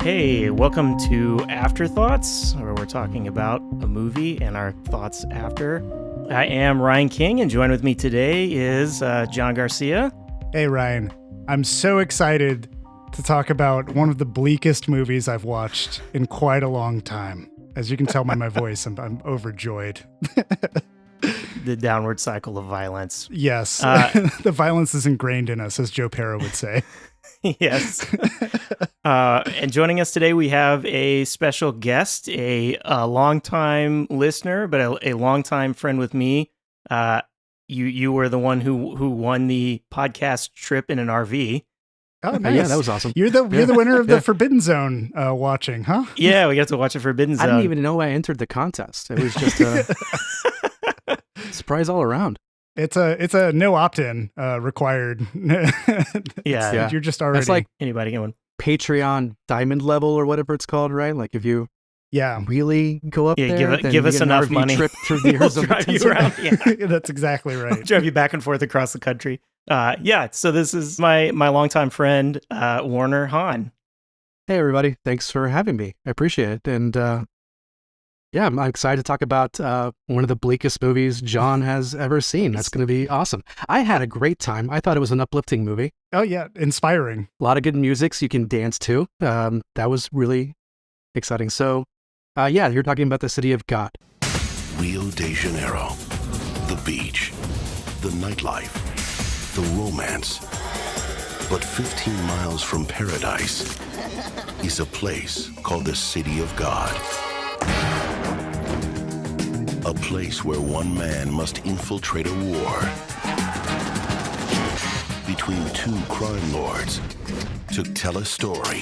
Hey, welcome to Afterthoughts, where we're talking about a movie and our thoughts after. I am Ryan King, and joined with me today is John Garcia. Hey, Ryan. I'm so excited to talk about one of the bleakest movies I've watched in quite a long time. As you can tell by my voice, I'm overjoyed. The downward cycle of violence. Yes, the violence is ingrained in us, as Joe Pera would say. Yes. And joining us today, we have a special guest, a longtime listener, but a longtime friend with me. You were the one who won the podcast trip in an RV. Oh, nice. Yeah, that was awesome. You're the winner of the Forbidden Zone watching, huh? Yeah, we got to watch a Forbidden Zone. I didn't even know I entered the contest. It was just a surprise all around. It's a no opt-in required. Yeah. You're just already. That's like anybody can win. Patreon diamond level or whatever it's called, right? Like if you really go up there, then give you us get an enough RV money. Trip through the We'll Arizona drive you desert. around. Yeah. That's exactly right. Drive you back and forth across the country. So this is my longtime friend, Werner Hahn. Hey, everybody. Thanks for having me. I appreciate it. And I'm excited to talk about one of the bleakest movies John has ever seen. That's going to be awesome. I had a great time. I thought it was an uplifting movie. Oh, yeah. Inspiring. A lot of good music so you can dance to. That was really exciting. So, you're talking about the City of God. Rio de Janeiro, the beach, the nightlife, the romance. But 15 miles from paradise is a place called the City of God. A place where one man must infiltrate a war between two crime lords to tell a story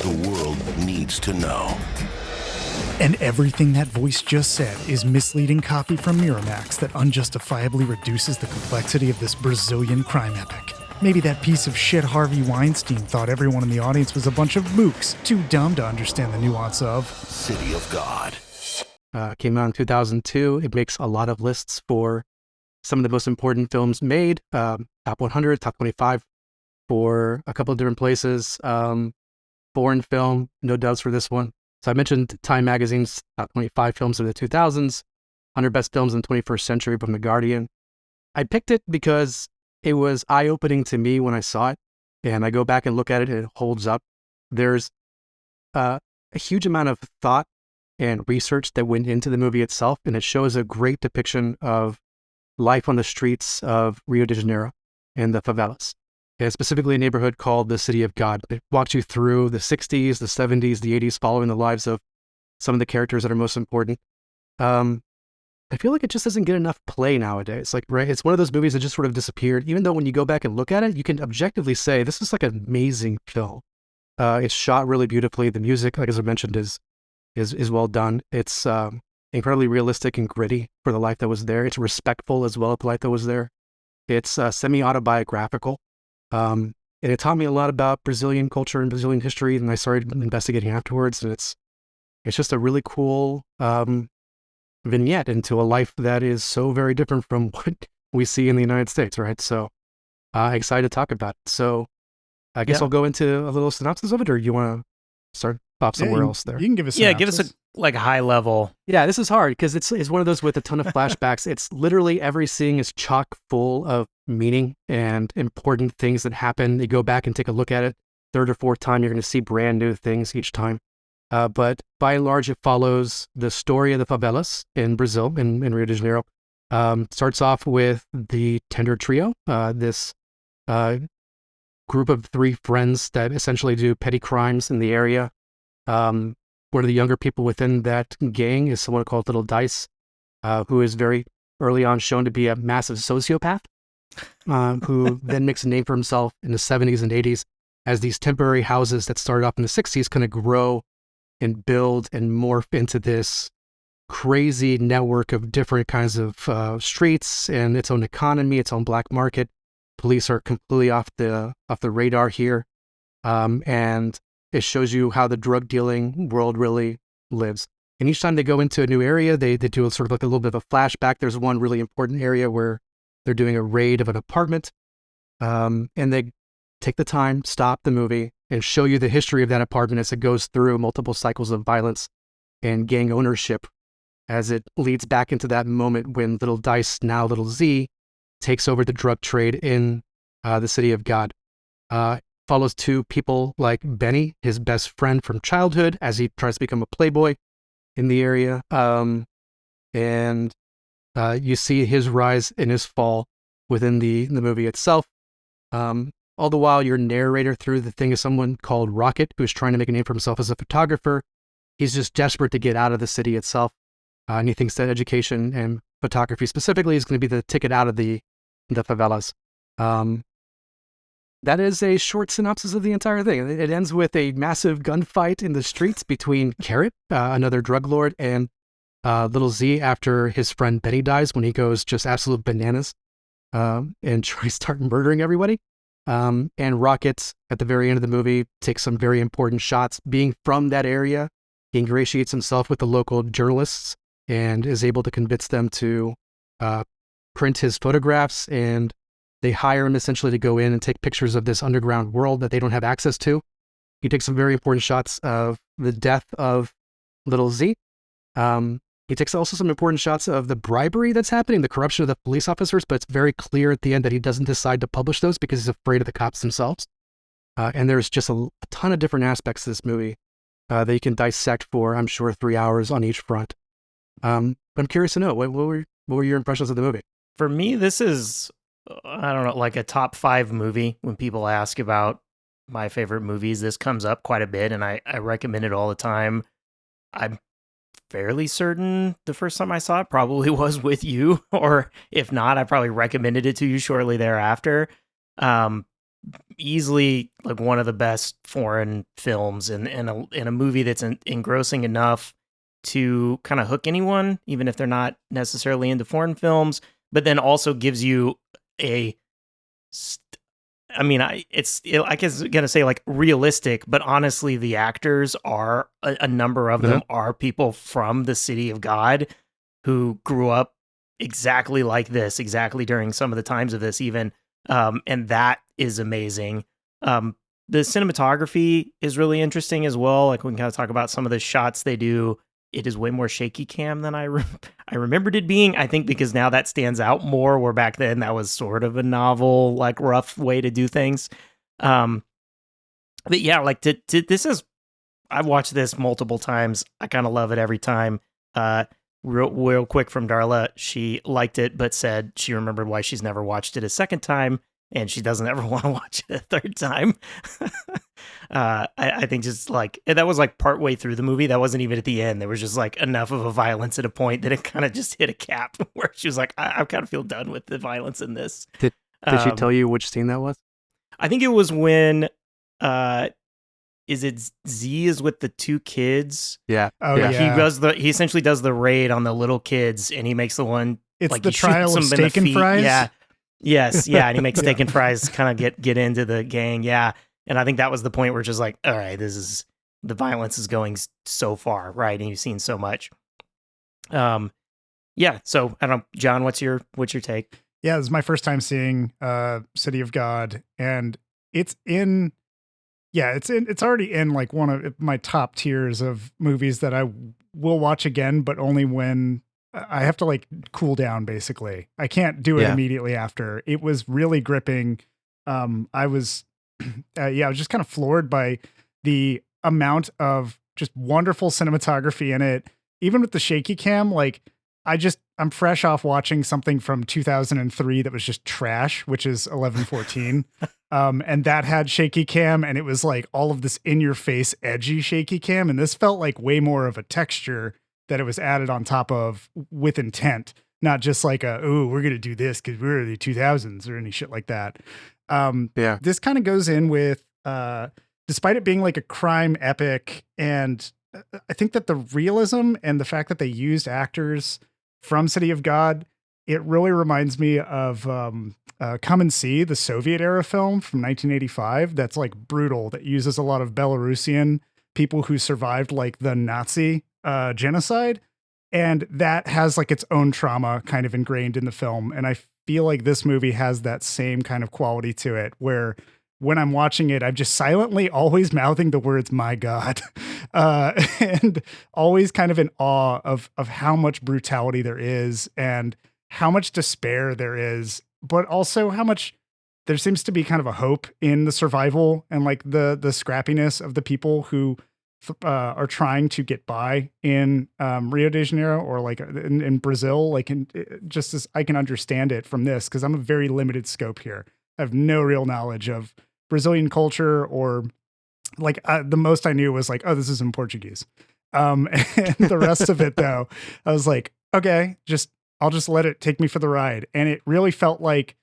the world needs to know. And everything that voice just said is misleading copy from Miramax that unjustifiably reduces the complexity of this Brazilian crime epic. Maybe that piece of shit Harvey Weinstein thought everyone in the audience was a bunch of mooks, too dumb to understand the nuance of City of God. Came out in 2002. It makes a lot of lists for some of the most important films made. Top 100, top 25 for a couple of different places. Foreign film, no doubts for this one. So I mentioned Time Magazine's top 25 films of the 2000s, 100 best films in the 21st century from The Guardian. I picked it because it was eye-opening to me when I saw it, and I go back and look at it, and it holds up. There's a huge amount of thought and research that went into the movie itself, and it shows a great depiction of life on the streets of Rio de Janeiro and the favelas, and specifically a neighborhood called the City of God. It walks you through the 60s, the 70s, the 80s, following the lives of some of the characters that are most important. I feel like it just doesn't get enough play nowadays. Like, right, it's one of those movies that just sort of disappeared, even though when you go back and look at it, you can objectively say, this is like an amazing film. It's shot really beautifully. The music, like as I mentioned, is well done. It's incredibly realistic and gritty for the life that was there. It's respectful as well of the life that was there. It's semi-autobiographical. And it taught me a lot about Brazilian culture and Brazilian history, and I started investigating afterwards. And it's just a really cool vignette into a life that is so very different from what we see in the United States, right? So excited to talk about it. So I guess I'll go into a little synopsis of it, or you want to start off somewhere else there? You can give us Yeah, give us a high level. Yeah, this is hard because it's one of those with a ton of flashbacks. It's literally every scene is chock full of meaning and important things that happen. You go back and take a look at it. Third or fourth time, you're going to see brand new things each time. But by and large, it follows the story of the favelas in Brazil, in Rio de Janeiro. Starts off with the Tender Trio, this group of three friends that essentially do petty crimes in the area. One of the younger people within that gang is someone called Little Dice, who is very early on shown to be a massive sociopath, who then makes a name for himself in the 70s and 80s as these temporary houses that started off in the 60s kind of grow and build and morph into this crazy network of different kinds of streets and its own economy, its own black market. Police are completely off the radar here, and it shows you how the drug dealing world really lives. And each time they go into a new area, they do sort of like a little bit of a flashback. There's one really important area where they're doing a raid of an apartment, and they take the time, stop the movie, and show you the history of that apartment as it goes through multiple cycles of violence and gang ownership, as it leads back into that moment when little Dice, now little Z, takes over the drug trade in the city of God. Follows two people like Benny, his best friend from childhood, as he tries to become a playboy in the area. And you see his rise and his fall within the movie itself. All the while, your narrator through the thing is someone called Rocket, who's trying to make a name for himself as a photographer. He's just desperate to get out of the city itself. And he thinks that education and photography specifically is going to be the ticket out of the favelas. That is a short synopsis of the entire thing. It ends with a massive gunfight in the streets between Carrot, another drug lord, and little Z after his friend Benny dies, when he goes just absolute bananas and tries to start murdering everybody. And Rocket, at the very end of the movie, takes some very important shots. Being from that area, he ingratiates himself with the local journalists and is able to convince them to print his photographs, and they hire him essentially to go in and take pictures of this underground world that they don't have access to. He takes some very important shots of the death of little Z. He takes also some important shots of the bribery that's happening, the corruption of the police officers, but it's very clear at the end that he doesn't decide to publish those because he's afraid of the cops themselves. And there's just a ton of different aspects to this movie that you can dissect for, I'm sure, 3 hours on each front. But I'm curious to know, what were your impressions of the movie? For me, this is, I don't know, like a top 5 movie. When people ask about my favorite movies, this comes up quite a bit, and I recommend it all the time. I'm fairly certain the first time I saw it probably was with you, or if not, I probably recommended it to you shortly thereafter. Easily like one of the best foreign films, and in a movie that's engrossing enough to kind of hook anyone, even if they're not necessarily into foreign films, but then also gives you I guess gonna say like realistic, but honestly, the actors are a number of them are people from the city of God who grew up exactly like this, exactly during some of the times of this, even, and that is amazing. The cinematography is really interesting as well. Like we can kind of talk about some of the shots they do. It is way more shaky cam than I remembered it being, I think, because now that stands out more, where back then that was sort of a novel, like rough way to do things. But yeah, like this is, I've watched this multiple times. I kind of love it every time. Real quick from Darla, she liked it, but said she remembered why she's never watched it a second time, and she doesn't ever want to watch it a third time. I think just like, that was like partway through the movie. That wasn't even at the end. There was just like enough of a violence at a point that it kind of just hit a cap where she was like, I kind of feel done with the violence in this. Did she tell you which scene that was? I think it was when, is it Z is with the two kids? Yeah. Oh, yeah. He essentially does the raid on the little kids, and he makes the one, It's like the he trial shoots of them in the steak and feet. fries? Yeah. Yes. Yeah. And he makes steak and fries kind of get into the gang. Yeah. And I think that was the point where it's just like, all right, the violence is going so far, right? And you've seen so much. Yeah. So I don't know, John, what's your take? Yeah, this is my first time seeing City of God, and it's already in like one of my top tiers of movies that I will watch again, but only when I have to like cool down, basically. I can't do it immediately after. It was really gripping. I was just kind of floored by the amount of just wonderful cinematography in it. Even with the shaky cam, like I'm fresh off watching something from 2003 that was just trash, which is 11:14. And that had shaky cam, and it was like all of this in your face, edgy shaky cam. And this felt like way more of a texture that it was added on top of with intent, not just like we're going to do this because we're the 2000s or any shit like that. This kind of goes in with, despite it being like a crime epic, and I think that the realism and the fact that they used actors from City of God, it really reminds me of Come and See, the Soviet era film from 1985. That's like brutal, that uses a lot of Belarusian people who survived like the Nazi genocide. And that has like its own trauma kind of ingrained in the film. And I feel like this movie has that same kind of quality to it, where when I'm watching it, I'm just silently always mouthing the words, my God, and always kind of in awe of how much brutality there is and how much despair there is, but also how much there seems to be kind of a hope in the survival and like the scrappiness of the people who are trying to get by in Rio de Janeiro or like in Brazil. Like, just as I can understand it from this, because I'm a very limited scope here. I have no real knowledge of Brazilian culture, or like the most I knew was like, oh, this is in Portuguese. And the rest of it though, I was like, okay, I'll just let it take me for the ride. And it really felt like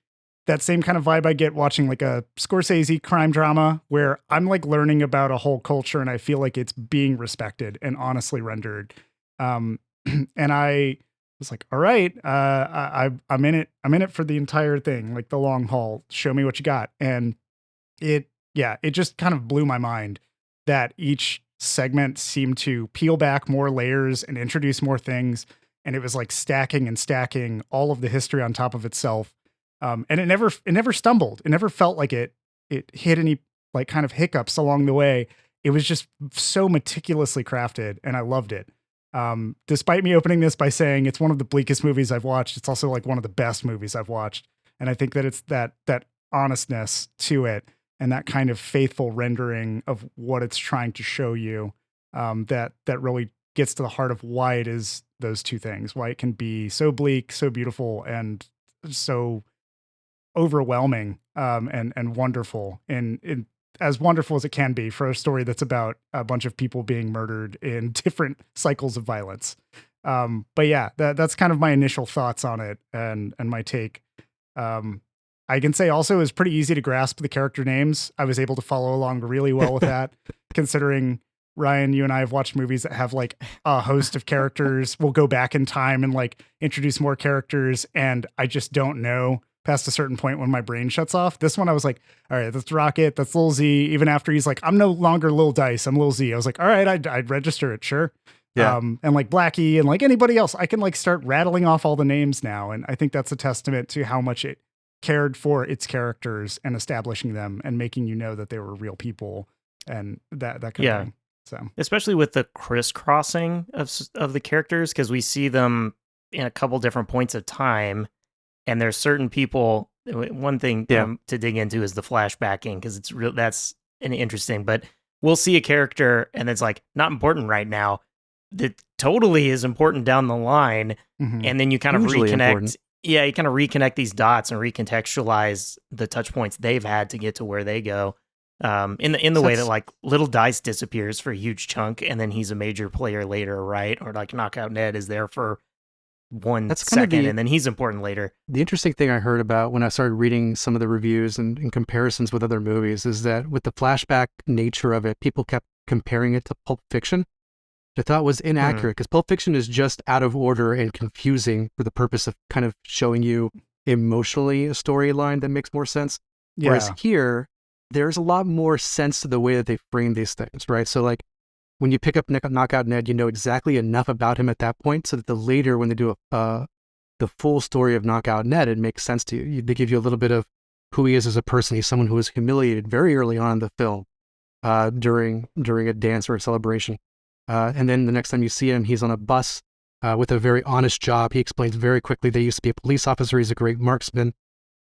that same kind of vibe I get watching like a Scorsese crime drama, where I'm like learning about a whole culture and I feel like it's being respected and honestly rendered. And I was like, all right, I'm in it. I'm in it for the entire thing, like the long haul. Show me what you got. And it just kind of blew my mind that each segment seemed to peel back more layers and introduce more things. And it was like stacking and stacking all of the history on top of itself. And it never stumbled. It never felt like it hit any like kind of hiccups along the way. It was just so meticulously crafted, and I loved it. Despite me opening this by saying it's one of the bleakest movies I've watched, it's also like one of the best movies I've watched. And I think that it's that honestness to it and that kind of faithful rendering of what it's trying to show you, that really gets to the heart of why it is those two things, why it can be so bleak, so beautiful, and so overwhelming, and wonderful, and as wonderful as it can be for a story that's about a bunch of people being murdered in different cycles of violence. But yeah, that's kind of my initial thoughts on it and my take. I can say also it was pretty easy to grasp the character names. I was able to follow along really well with that, considering Ryan, you and I have watched movies that have like a host of characters. We'll go back in time and like introduce more characters, and I just don't know past a certain point when my brain shuts off. This one, I was like, all right, that's Rocket, that's Lil Z. Even after he's like, I'm no longer Lil Dice, I'm Lil Z. I was like, all right, I'd register it, sure. Yeah. And like Blackie and like anybody else, I can like start rattling off all the names now. And I think that's a testament to how much it cared for its characters and establishing them and making you know that they were real people and that kind of thing. So especially with the crisscrossing of the characters, because we see them in a couple different points of time. And there's certain people. One thing to dig into is the flashbacking, because it's real. That's an interesting. But we'll see a character, and it's like not important right now. That totally is important down the line, and then you kind of reconnect. Important. Yeah, you kind of reconnect these dots and recontextualize the touch points they've had to get to where they go. In the way that like Little Dice disappears for a huge chunk, and then he's a major player later, right? Or like Knockout Ned is there for 1 second, and then he's important later. The interesting thing I heard about when I started reading some of the reviews and comparisons with other movies is that with the flashback nature of it, people kept comparing it to Pulp Fiction, which I thought was inaccurate, because Pulp Fiction is just out of order and confusing for the purpose of kind of showing you emotionally a storyline that makes more sense. Yeah. Whereas here, there's a lot more sense to the way that they frame these things, right? So like, when you pick up Knockout Ned, you know exactly enough about him at that point, so that the later, when they do the full story of Knockout Ned, it makes sense to you. They give you a little bit of who he is as a person. He's someone who was humiliated very early on in the film, during a dance or a celebration. And then the next time you see him, he's on a bus with a very honest job. He explains very quickly that he used to be a police officer. He's a great marksman.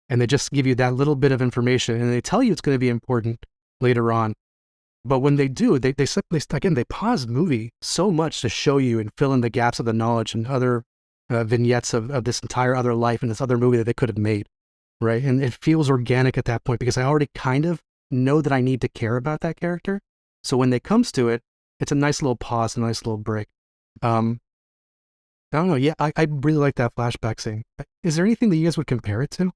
And they just give you that little bit of information, and they tell you it's going to be important later on. But when they do, they simply, again, they pause the movie so much to show you and fill in the gaps of the knowledge and other vignettes of this entire other life and this other movie that they could have made, right? And it feels organic at that point, because I already kind of know that I need to care about that character. So when it comes to it, it's a nice little pause, a nice little break. I don't know. Yeah, I really like that flashback scene. Is there anything that you guys would compare it to?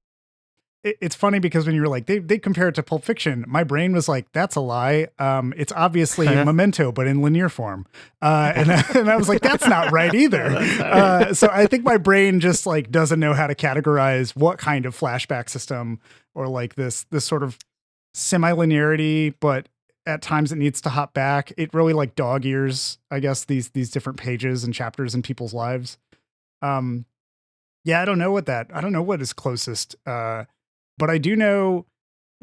It's funny because when you were like, they compare it to Pulp Fiction, my brain was like, that's a lie. It's obviously Memento, but in linear form. And I was like, that's not right either. So I think my brain just like doesn't know how to categorize what kind of flashback system, or like this sort of semi-linearity, but at times it needs to hop back. It really like dog ears, I guess, these different pages and chapters in people's lives. Yeah, I don't know what is closest. But I do know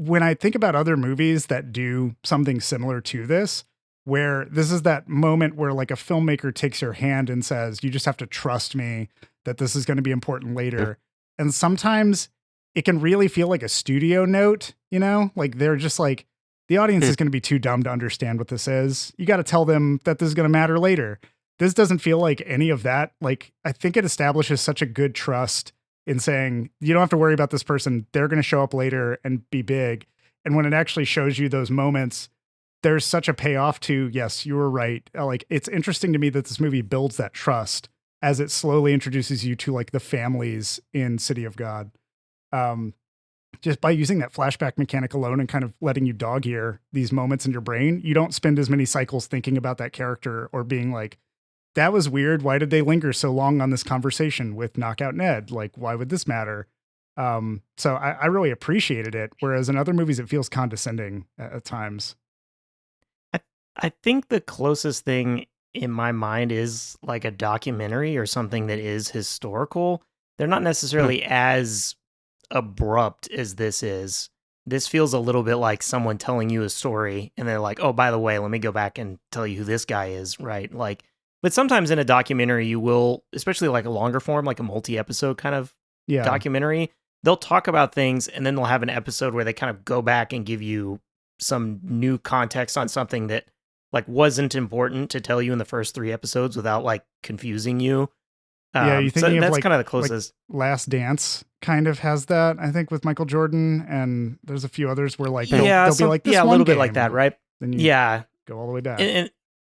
when I think about other movies that do something similar to this, where this is that moment where like a filmmaker takes your hand and says, you just have to trust me that this is going to be important later. And sometimes it can really feel like a studio note, like they're just like, the audience is going to be too dumb to understand what this is. You got to tell them that this is going to matter later. This doesn't feel like any of that. Like, I think it establishes such a good trust in saying, you don't have to worry about this person. They're going to show up later and be big. And when it actually shows you those moments, there's such a payoff to, yes, you were right. Like, it's interesting to me that this movie builds that trust as it slowly introduces you to like the families in City of God. Just by using that flashback mechanic alone and kind of letting you dog ear these moments in your brain, you don't spend as many cycles thinking about that character or being like, that was weird. Why did they linger so long on this conversation with Knockout Ned? Like, why would this matter? So I really appreciated it. Whereas in other movies, it feels condescending at times. I think the closest thing in my mind is like a documentary or something that is historical. They're not necessarily as abrupt as this is. This feels a little bit like someone telling you a story and they're like, oh, by the way, let me go back and tell you who this guy is, right? Like, but sometimes in a documentary, you will, especially like a longer form, like a multi-episode kind of documentary, they'll talk about things and then they'll have an episode where they kind of go back and give you some new context on something that like wasn't important to tell you in the first 3 episodes without like confusing you. You thinking so of that's like, kind of the closest. Like Last Dance kind of has that, I think, with Michael Jordan, and there's a few others where like they'll be like this a one little bit game, like that, right? Then you go all the way back. And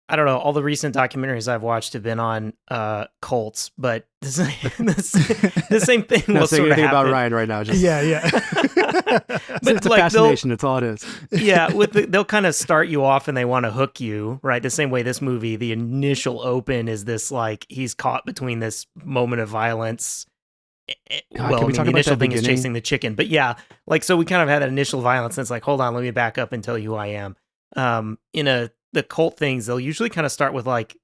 I don't know, all the recent documentaries I've watched have been on cults, but the same thing will sort of happen. About Ryan right now. Just but it's a fascination. That's all it is. They'll kind of start you off and they want to hook you, right? The same way this movie, the initial open is this like he's caught between this moment of violence. The initial thing is chasing the chicken, but so we kind of had that initial violence, and it's like, hold on, let me back up and tell you who I am. The cult things, they'll usually kind of start with like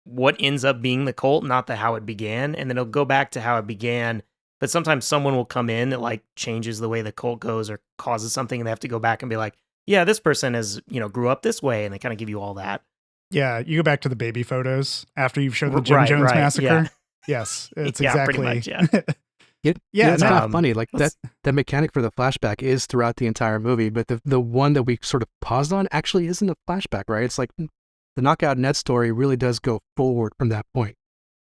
what ends up being the cult, not the how it began, and then it'll go back to how it began. But sometimes someone will come in that like changes the way the cult goes or causes something, and they have to go back and be like, yeah, this person is, grew up this way, and they kind of give you all that. Yeah, you go back to the baby photos after you've showed the Jim Jones massacre. Yeah. Yes, it's exactly. Pretty much, it's kind of funny. Like that mechanic for the flashback is throughout the entire movie, but the one that we sort of paused on actually isn't a flashback, right? It's like the Knockout Ned story really does go forward from that point.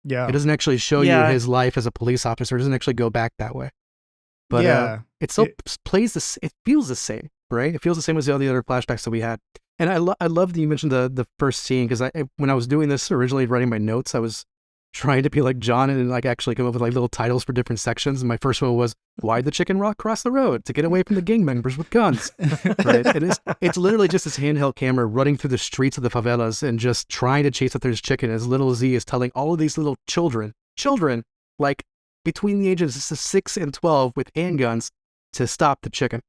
Yeah, it doesn't actually show you his life as a police officer. It doesn't actually go back that way. But it still plays this. It feels the same, right? It feels the same as all the other flashbacks that we had. And I love that you mentioned the first scene, because when I was doing this originally, writing my notes, I was trying to be like John and like actually come up with like little titles for different sections. And my first one was, why'd the chicken rock cross the road? To get away from the gang members with guns. Right? It's literally just this handheld camera running through the streets of the favelas and just trying to chase after this chicken, as little Z is telling all of these little children, like between the ages of 6 and 12 with handguns to stop the chicken.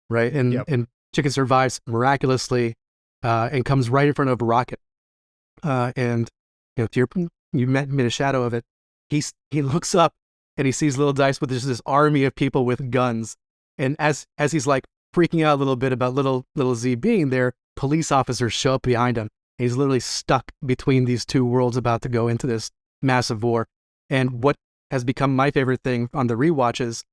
Right? And chicken survives miraculously and comes right in front of a rocket. And to your point, you made a shadow of it. He looks up and he sees little Dice with this army of people with guns. And as he's like freaking out a little bit about little Z being there, police officers show up behind him. He's literally stuck between these two worlds about to go into this massive war. And what has become my favorite thing on the rewatches,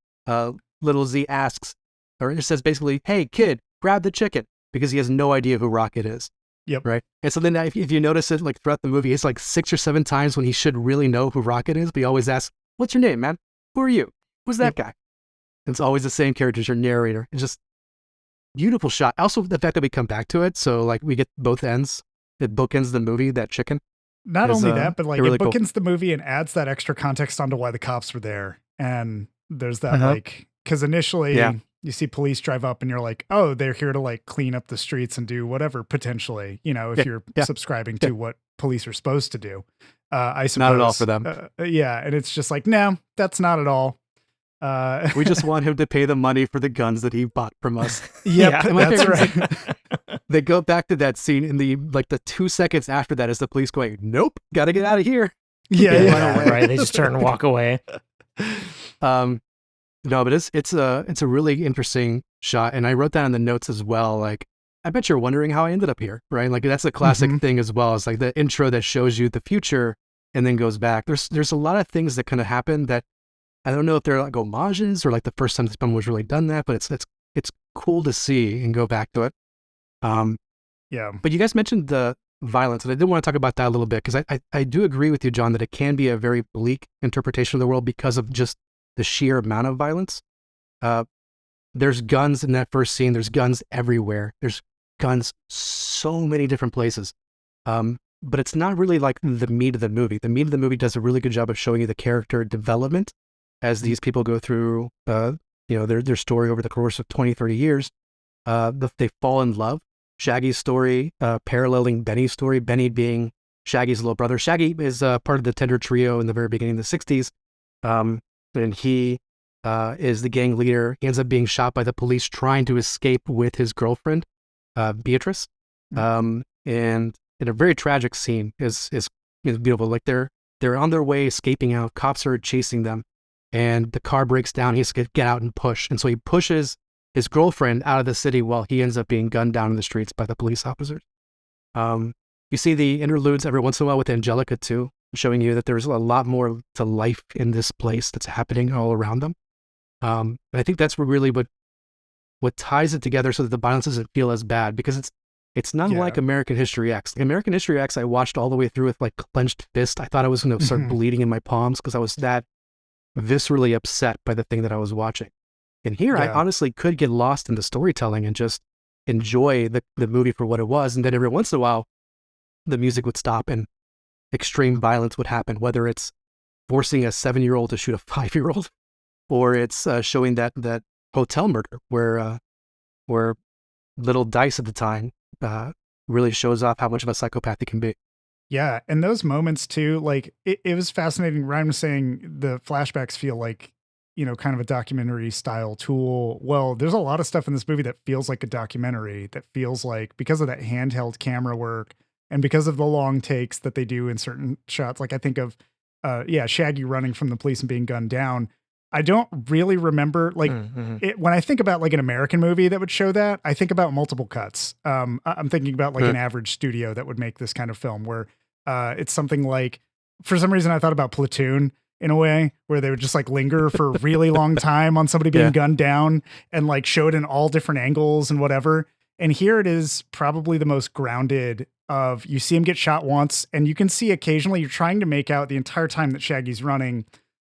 little Z asks, or it says basically, hey kid, grab the chicken, because he has no idea who Rocket is. Yep. Right. And so then if you notice it like throughout the movie, it's like 6 or 7 times when he should really know who Rocket is, but he always asks, what's your name, man? Who are you? Who's that guy? And it's always the same character as your narrator. It's just beautiful shot. Also, the fact that we come back to it. So like we get both ends. It bookends the movie, that chicken. Not only that, but like really it bookends the movie and adds that extra context onto why the cops were there. And there's that like, because initially you see police drive up and you're like, oh, they're here to like clean up the streets and do whatever potentially, if you're subscribing to what police are supposed to do. I suppose. Not at all for them. And it's just like, no, that's not at all. We just want him to pay the money for the guns that he bought from us. That's right. They go back to that scene in the 2 seconds after that is the police going, nope, gotta get out of here. Right. They just turn and walk away. No, but it's a really interesting shot, and I wrote that in the notes as well. Like, I bet you're wondering how I ended up here, right? Like that's a classic thing as well. It's like the intro that shows you the future and then goes back. There's a lot of things that kind of happen that I don't know if they're like homages or like the first time this film was really done that, but it's cool to see and go back to it. Yeah. But you guys mentioned the violence, and I did want to talk about that a little bit because I do agree with you, John, that it can be a very bleak interpretation of the world because of just the sheer amount of violence. There's guns in that first scene. There's guns everywhere. There's guns so many different places. But it's not really like the meat of the movie. The meat of the movie does a really good job of showing you the character development as these people go through, their story over the course of 20, 30 years. They fall in love. Shaggy's story, paralleling Benny's story, Benny being Shaggy's little brother. Shaggy is part of the Tender Trio in the very beginning of the 60s. And he is the gang leader. He ends up being shot by the police trying to escape with his girlfriend, Beatrice. And in a very tragic scene is beautiful. Like they're on their way escaping out. Cops are chasing them, and the car breaks down. He has to get out and push. And so he pushes his girlfriend out of the city while he ends up being gunned down in the streets by the police officers. You see the interludes every once in a while with Angelica too, showing you that there's a lot more to life in this place that's happening all around them. I think that's really what ties it together so that the violence doesn't feel as bad, because it's not like American History X. Like American History X, I watched all the way through with like clenched fist. I thought I was going to start bleeding in my palms because I was that viscerally upset by the thing that I was watching. And here, I honestly could get lost in the storytelling and just enjoy the movie for what it was. And then every once in a while, the music would stop and extreme violence would happen, whether it's forcing a 7-year-old to shoot a 5-year-old, or it's showing that hotel murder where little Dice at the time really shows off how much of a psychopath he can be. Yeah, and those moments too, like it was fascinating. Ryan was saying the flashbacks feel like, kind of a documentary style tool. Well, there's a lot of stuff in this movie that feels like a documentary, that feels like, because of that handheld camera work and because of the long takes that they do in certain shots. Like I think of, Shaggy running from the police and being gunned down. I don't really remember when I think about like an American movie that would show that, I think about multiple cuts. I'm thinking about like an average studio that would make this kind of film where it's something like, for some reason I thought about Platoon in a way, where they would just like linger for a really long time on somebody being gunned down and like show it in all different angles and whatever. And here it is probably the most grounded of, you see him get shot once and you can see occasionally you're trying to make out the entire time that Shaggy's running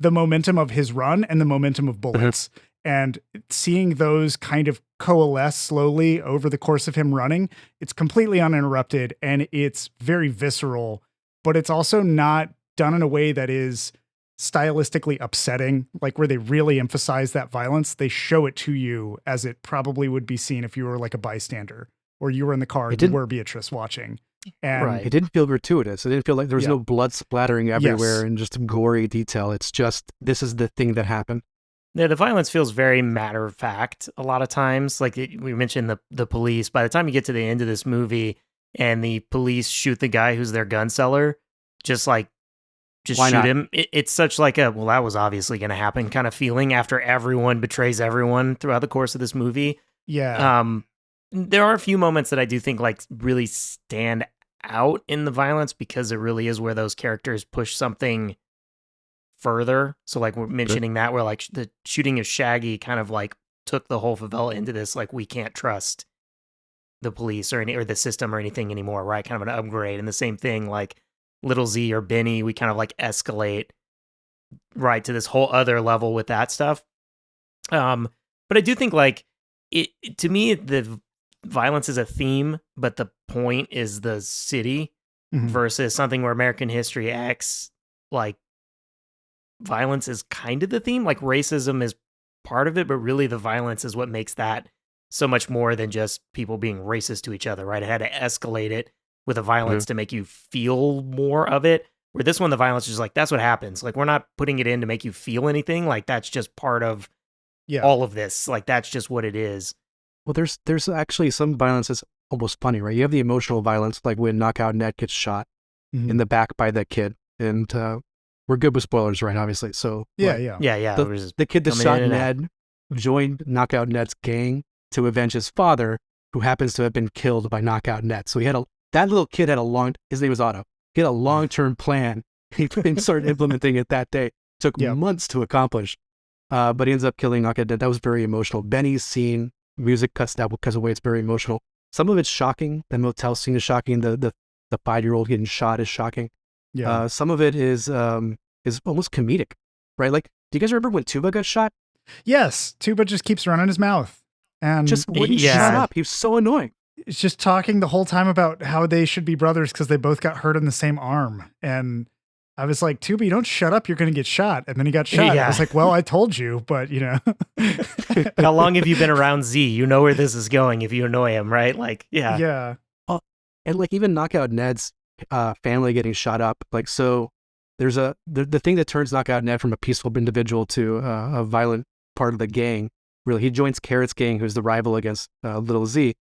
the momentum of his run and the momentum of bullets. And seeing those kind of coalesce slowly over the course of him running, it's completely uninterrupted and it's very visceral, but it's also not done in a way that is stylistically upsetting, like where they really emphasize that violence. They show it to you as it probably would be seen if you were like a bystander or you were in the car and you were Beatrice watching. And it didn't feel gratuitous. It didn't feel like there was no blood splattering everywhere and just gory detail. It's just, this is the thing that happened. Yeah, the violence feels very matter of fact a lot of times. Like we mentioned the police. By the time you get to the end of this movie and the police shoot the guy who's their gun seller, just Why shoot not? him. It's such like a, well, that was obviously going to happen kind of feeling after everyone betrays everyone throughout the course of this movie. yeah, There are a few moments that I do think like really stand out in the violence because it really is where those characters push something further. So like we're mentioning that where like the shooting of Shaggy kind of like took the whole favela into this, like we can't trust the police or the system or anything anymore, right? Kind of an upgrade. And the same thing like Little Z or Benny, we kind of like escalate right to this whole other level with that stuff. But I do think like to me, the violence is a theme, but the point is the city versus something where American History X, like violence is kind of the theme. Like racism is part of it, but really the violence is what makes that so much more than just people being racist to each other, right? It had to escalate it with the violence to make you feel more of it. Where this one, the violence is like, that's what happens. Like, we're not putting it in to make you feel anything. Like, that's just part of all of this. Like, that's just what it is. Well, there's actually some violence that's almost funny, right? You have the emotional violence, like when Knockout Ned gets shot in the back by that kid. And we're good with spoilers, right? Obviously. So Yeah, like, yeah. Yeah. The, We're just the kid that coming shot in and out. Ned joined Knockout Ned's gang to avenge his father, who happens to have been killed by Knockout Ned. So that little kid had his name was Otto. He had a long-term plan. He started implementing it that day. Took Yep. months to accomplish. But he ends up killing Knockout Ned. That was very emotional. Benny's scene, music cuts out because of the way it's very emotional. Some of it's shocking. The motel scene is shocking. The 5-year-old getting shot is shocking. Yeah. Some of it is almost comedic, right? Like, do you guys remember when Tuba got shot? Yes, Tuba just keeps running his mouth and Just wouldn't Yeah. shut up. He was so annoying. it's just talking the whole time about how they should be brothers because they both got hurt in the same arm. And I was like, Tuba, you don't shut up, you're going to get shot. And then he got shot. Yeah. I was like, well, I told you, but How long have you been around Z? You know where this is going if you annoy him, right? Like, yeah. Yeah. And like even Knockout Ned's family getting shot up. Like, so there's the thing that turns Knockout Ned from a peaceful individual to a violent part of the gang. Really, he joins Carrot's gang, who's the rival against Little Z.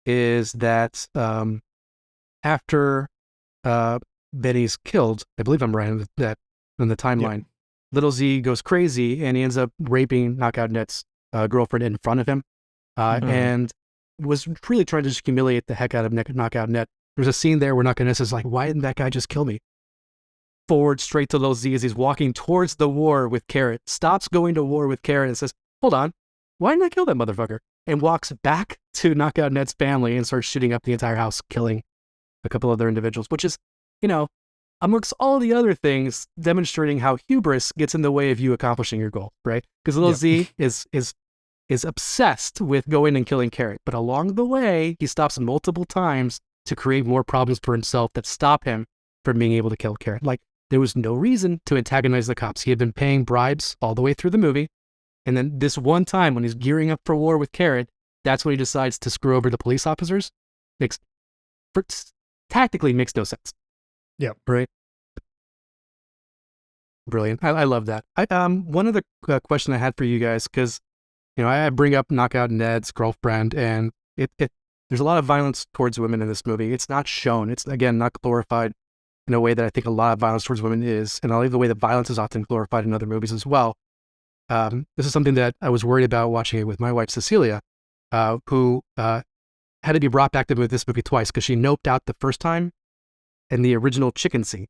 Is that after Benny's killed? I believe I'm right on that in the timeline. Yep. Little Z goes crazy and he ends up raping Knockout Ned's girlfriend in front of him, and was really trying to just humiliate the heck out of Knockout Ned. There's a scene there where Knockout Ned is like, "Why didn't that guy just kill me?" Forward straight to Little Z as he's walking towards the war with Carrot. Stops going to war with Carrot and says, "Hold on, why didn't I kill that motherfucker?" And walks back to Knockout Ned's family and starts shooting up the entire house, killing a couple other individuals, which is, amongst all the other things, demonstrating how hubris gets in the way of you accomplishing your goal, right? Because Little Z is obsessed with going and killing Carrot, but along the way, he stops multiple times to create more problems for himself that stop him from being able to kill Carrot. Like, there was no reason to antagonize the cops. He had been paying bribes all the way through the movie. And then this one time when he's gearing up for war with Carrot, that's when he decides to screw over the police officers. Tactically makes no sense. Yep. Right? Brilliant. I love that. One other question I had for you guys, because, I bring up Knockout Ned's girlfriend, and there's a lot of violence towards women in this movie. It's not shown. It's, again, not glorified in a way that I think a lot of violence towards women is, and I like the way that violence is often glorified in other movies as well. This is something that I was worried about watching it with my wife, Cecilia, who had to be brought back to this movie twice because she noped out the first time in the original chicken scene.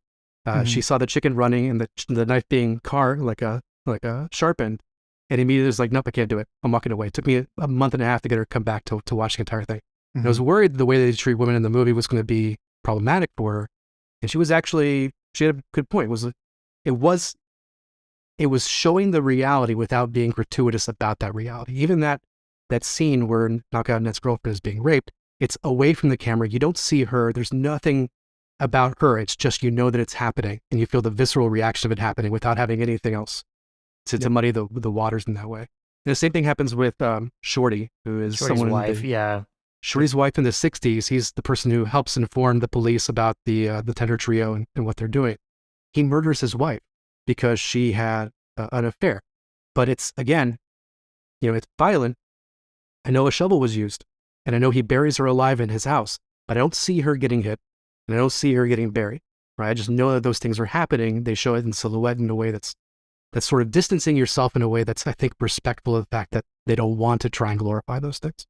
She saw the chicken running and the knife being sharpened, and immediately was like, "Nope, I can't do it. I'm walking away." It took me a month and a half to get her to come back to watch the entire thing. And I was worried the way they treat women in the movie was going to be problematic for her, and she had a good point. It was showing the reality without being gratuitous about that reality. Even that scene where Knockout Ned's girlfriend is being raped, it's away from the camera. You don't see her. There's nothing about her. It's just, that it's happening, and you feel the visceral reaction of it happening without having anything else to muddy the waters in that way. And the same thing happens with Shorty, who is Shorty's wife. Yeah. Shorty's wife in the 60s. He's the person who helps inform the police about the Tender Trio and what they're doing. He murders his wife because she had an affair. But it's, again, it's violent. I know a shovel was used, and I know he buries her alive in his house, but I don't see her getting hit, and I don't see her getting buried, right? I just know that those things are happening. They show it in silhouette in a way that's sort of distancing yourself in a way that's, I think, respectful of the fact that they don't want to try and glorify those things.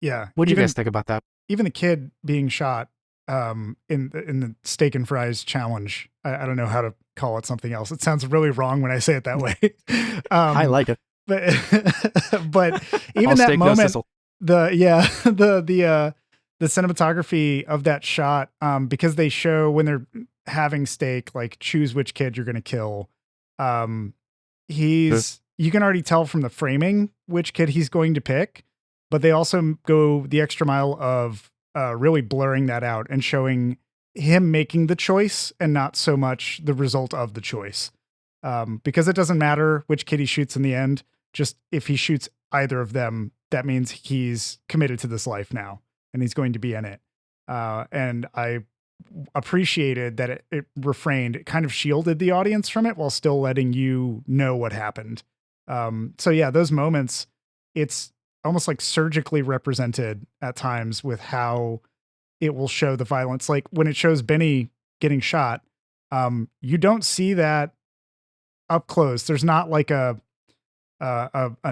Yeah. What do you guys think about that? Even the kid being shot in the steak and fries challenge. I don't know how to call it something else. It sounds really wrong when I say it that way. I like it. But even that moment, the cinematography of that shot, because they show when they're having steak, like, choose which kid you're going to kill. You can already tell from the framing which kid he's going to pick, but they also go the extra mile of really blurring that out and showing him making the choice and not so much the result of the choice. Because it doesn't matter which kid he shoots in the end. Just if he shoots either of them, that means he's committed to this life now and he's going to be in it. And I appreciated that it refrained, it kind of shielded the audience from it while still letting you know what happened. So yeah, those moments, it's almost like surgically represented at times with how it will show the violence. Like when it shows Benny getting shot, you don't see that up close. There's not like a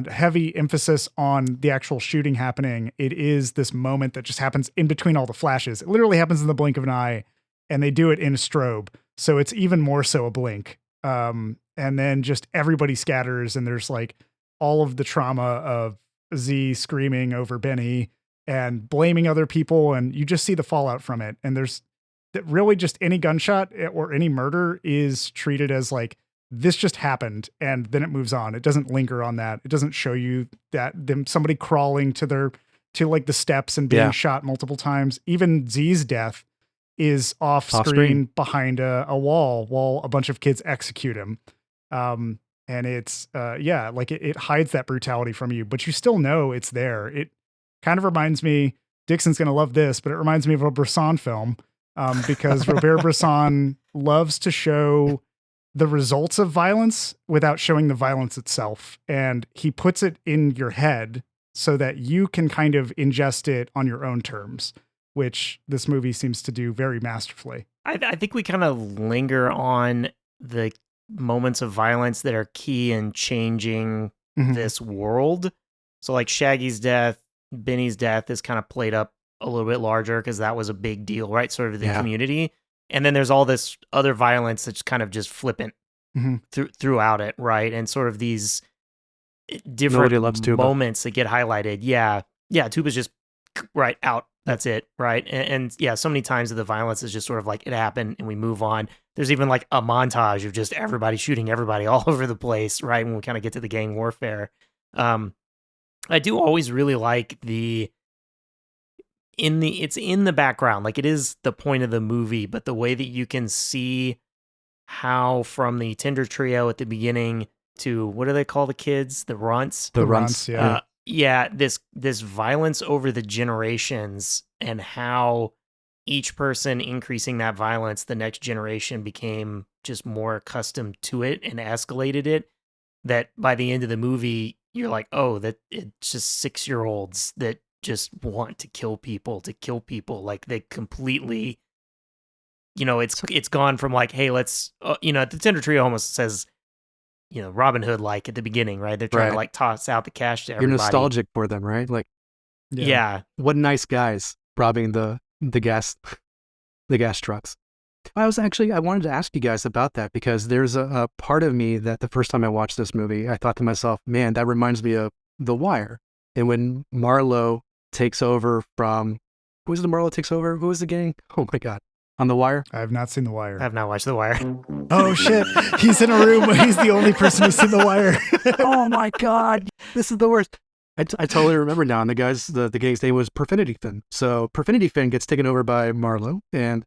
heavy emphasis on the actual shooting happening. It is this moment that just happens in between all the flashes. It literally happens in the blink of an eye, and they do it in a strobe. So it's even more so a blink. And then just everybody scatters, and there's like all of the trauma of Z screaming over Benny and blaming other people. And you just see the fallout from it. And there's really just any gunshot or any murder is treated as like, this just happened, and then it moves on. It doesn't linger on that. It doesn't show you that somebody crawling to like the steps and being shot multiple times. Even Z's death is off screen behind a wall while a bunch of kids execute him. And it's like it hides that brutality from you, but you still know it's there. It kind of reminds me, Dixon's gonna love this, but it reminds me of a Bresson film, because Robert Bresson loves to show the results of violence without showing the violence itself. And he puts it in your head so that you can kind of ingest it on your own terms, which this movie seems to do very masterfully. I think we kind of linger on the moments of violence that are key in changing this world. So like Shaggy's death, Benny's death is kind of played up a little bit larger because that was a big deal, right? Sort of the community. And then there's all this other violence that's kind of just flippant throughout it, right? And sort of these different moments that get highlighted. Yeah, Tuba's just right out. That's it, right? And yeah, so many times the violence is just sort of like it happened and we move on. There's even like a montage of just everybody shooting everybody all over the place, right? When we kind of get to the gang warfare. I do always really like it's in the background, like it is the point of the movie, but the way that you can see how from the Tinder trio at the beginning to what do they call the kids? The runts? The runts, yeah. This violence over the generations and how each person increasing that violence, the next generation became just more accustomed to it and escalated it. That by the end of the movie, you're like, oh, that it's just 6-year-olds that just want to kill people. Like they completely, it's gone from like, hey, let's, the Tinder trio almost says, Robin Hood like at the beginning, right? They're trying to like toss out the cash to everybody. You're nostalgic for them, right? Like, what nice guys robbing the gas trucks. I wanted to ask you guys about that because there's a part of me that the first time I watched this movie, I thought to myself, man, that reminds me of The Wire. And when Marlowe takes over from, who was the gang? Oh my God. On The Wire? I have not seen The Wire. I have not watched The Wire. Oh shit. He's in a room where he's the only person who's seen The Wire. Oh my God. This is the worst. I totally remember now. And the gang's name was Perfinity Finn. So Perfinity Finn gets taken over by Marlowe. And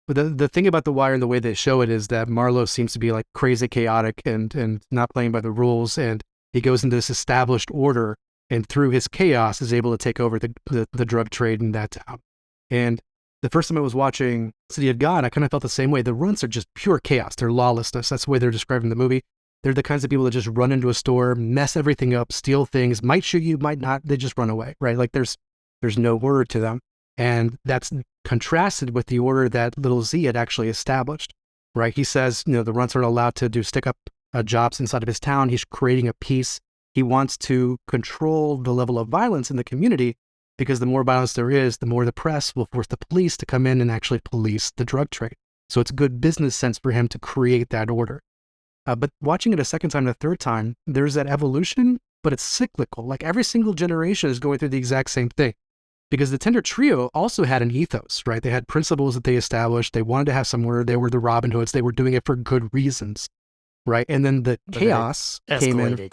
the thing about The Wire and the way they show it is that Marlowe seems to be like crazy chaotic and not playing by the rules. And he goes into this established order and through his chaos is able to take over the drug trade in that town. And the first time I was watching City of God, I kind of felt the same way. The runts are just pure chaos. They're lawlessness. That's the way they're describing the movie. They're the kinds of people that just run into a store, mess everything up, steal things, might shoot you, might not. They just run away, right? Like there's no word to them. And that's contrasted with the order that little Z had actually established, right? He says, the runts aren't allowed to do stick-up jobs inside of his town. He's creating a peace. He wants to control the level of violence in the community because the more violence there is, the more the press will force the police to come in and actually police the drug trade. So it's good business sense for him to create that order. But watching it a second time and a third time, there's that evolution, but it's cyclical. Like every single generation is going through the exact same thing. Because the Tinder trio also had an ethos, right? They had principles that they established. They wanted to have some order. They were the Robin Hoods. They were doing it for good reasons, right? And then the chaos came in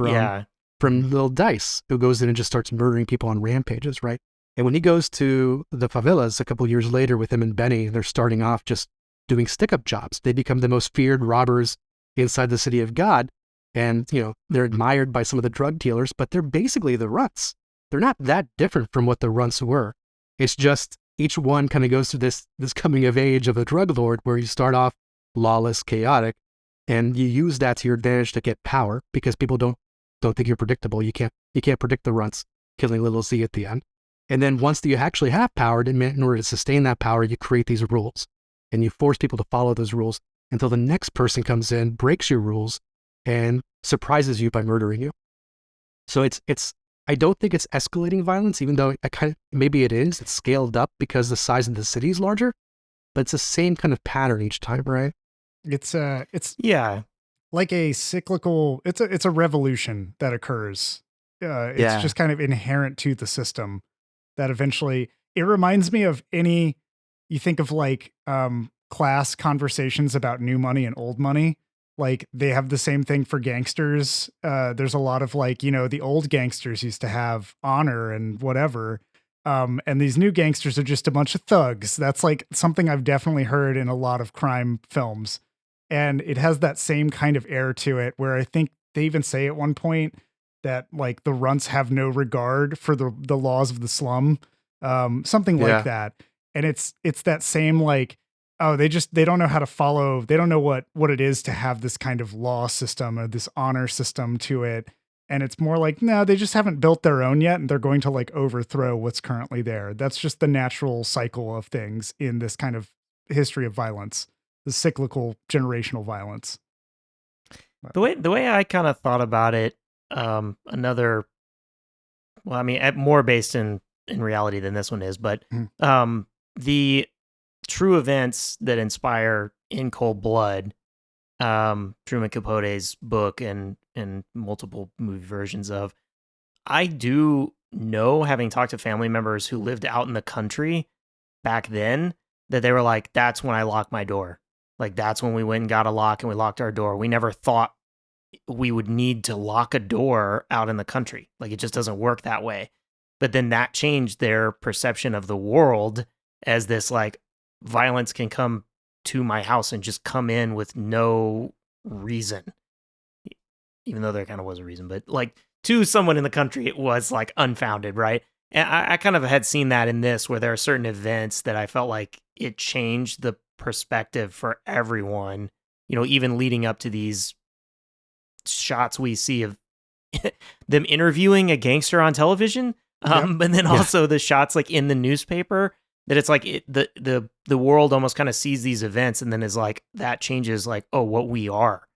from Lil Dice, who goes in and just starts murdering people on rampages, right? And when he goes to the favelas a couple years later with him and Benny, they're starting off just doing stick-up jobs. They become the most feared robbers inside the City of God. And, they're admired by some of the drug dealers, but they're basically the runts. They're not that different from what the runts were. It's just each one kind of goes through this coming of age of a drug lord where you start off lawless, chaotic, and you use that to your advantage to get power because people don't think you're predictable. You can't predict the runts killing little Z at the end. And then once you actually have power, in order to sustain that power, you create these rules and you force people to follow those rules until the next person comes in, breaks your rules, and surprises you by murdering you. So it's I don't think it's escalating violence, even though maybe it is. It's scaled up because the size of the city is larger, but it's the same kind of pattern each time, right? It's Yeah. like a cyclical. It's a revolution that occurs. It's just kind of inherent to the system that eventually it reminds me of you think of like class conversations about new money and old money. Like they have the same thing for gangsters. There's a lot of like, the old gangsters used to have honor and whatever. And these new gangsters are just a bunch of thugs. That's like something I've definitely heard in a lot of crime films. And it has that same kind of air to it where I think they even say at one point that like the runts have no regard for the laws of the slum. Something like that. And it's that same like, oh, they don't know how to follow. They don't know what it is to have this kind of law system or this honor system to it. And it's more like, no, they just haven't built their own yet. And they're going to like overthrow what's currently there. That's just the natural cycle of things in this kind of history of violence, the cyclical generational violence. The way I kind of thought about it, more based in reality than this one is, but the true events that inspire In Cold Blood, Truman Capote's book and multiple movie versions of, I do know, having talked to family members who lived out in the country back then, that they were like, that's when I locked my door. Like, that's when we went and got a lock and we locked our door. We never thought we would need to lock a door out in the country. Like, it just doesn't work that way. But then that changed their perception of the world as this, like, violence can come to my house and just come in with no reason. Even though there kind of was a reason, but like to someone in the country, it was like unfounded, right? And I kind of had seen that in this, where there are certain events that I felt like it changed the perspective for everyone, even leading up to these shots we see of them interviewing a gangster on television. And then also the shots like in the newspaper, that it's like the world almost kind of sees these events and then is like, that changes like, oh, what we are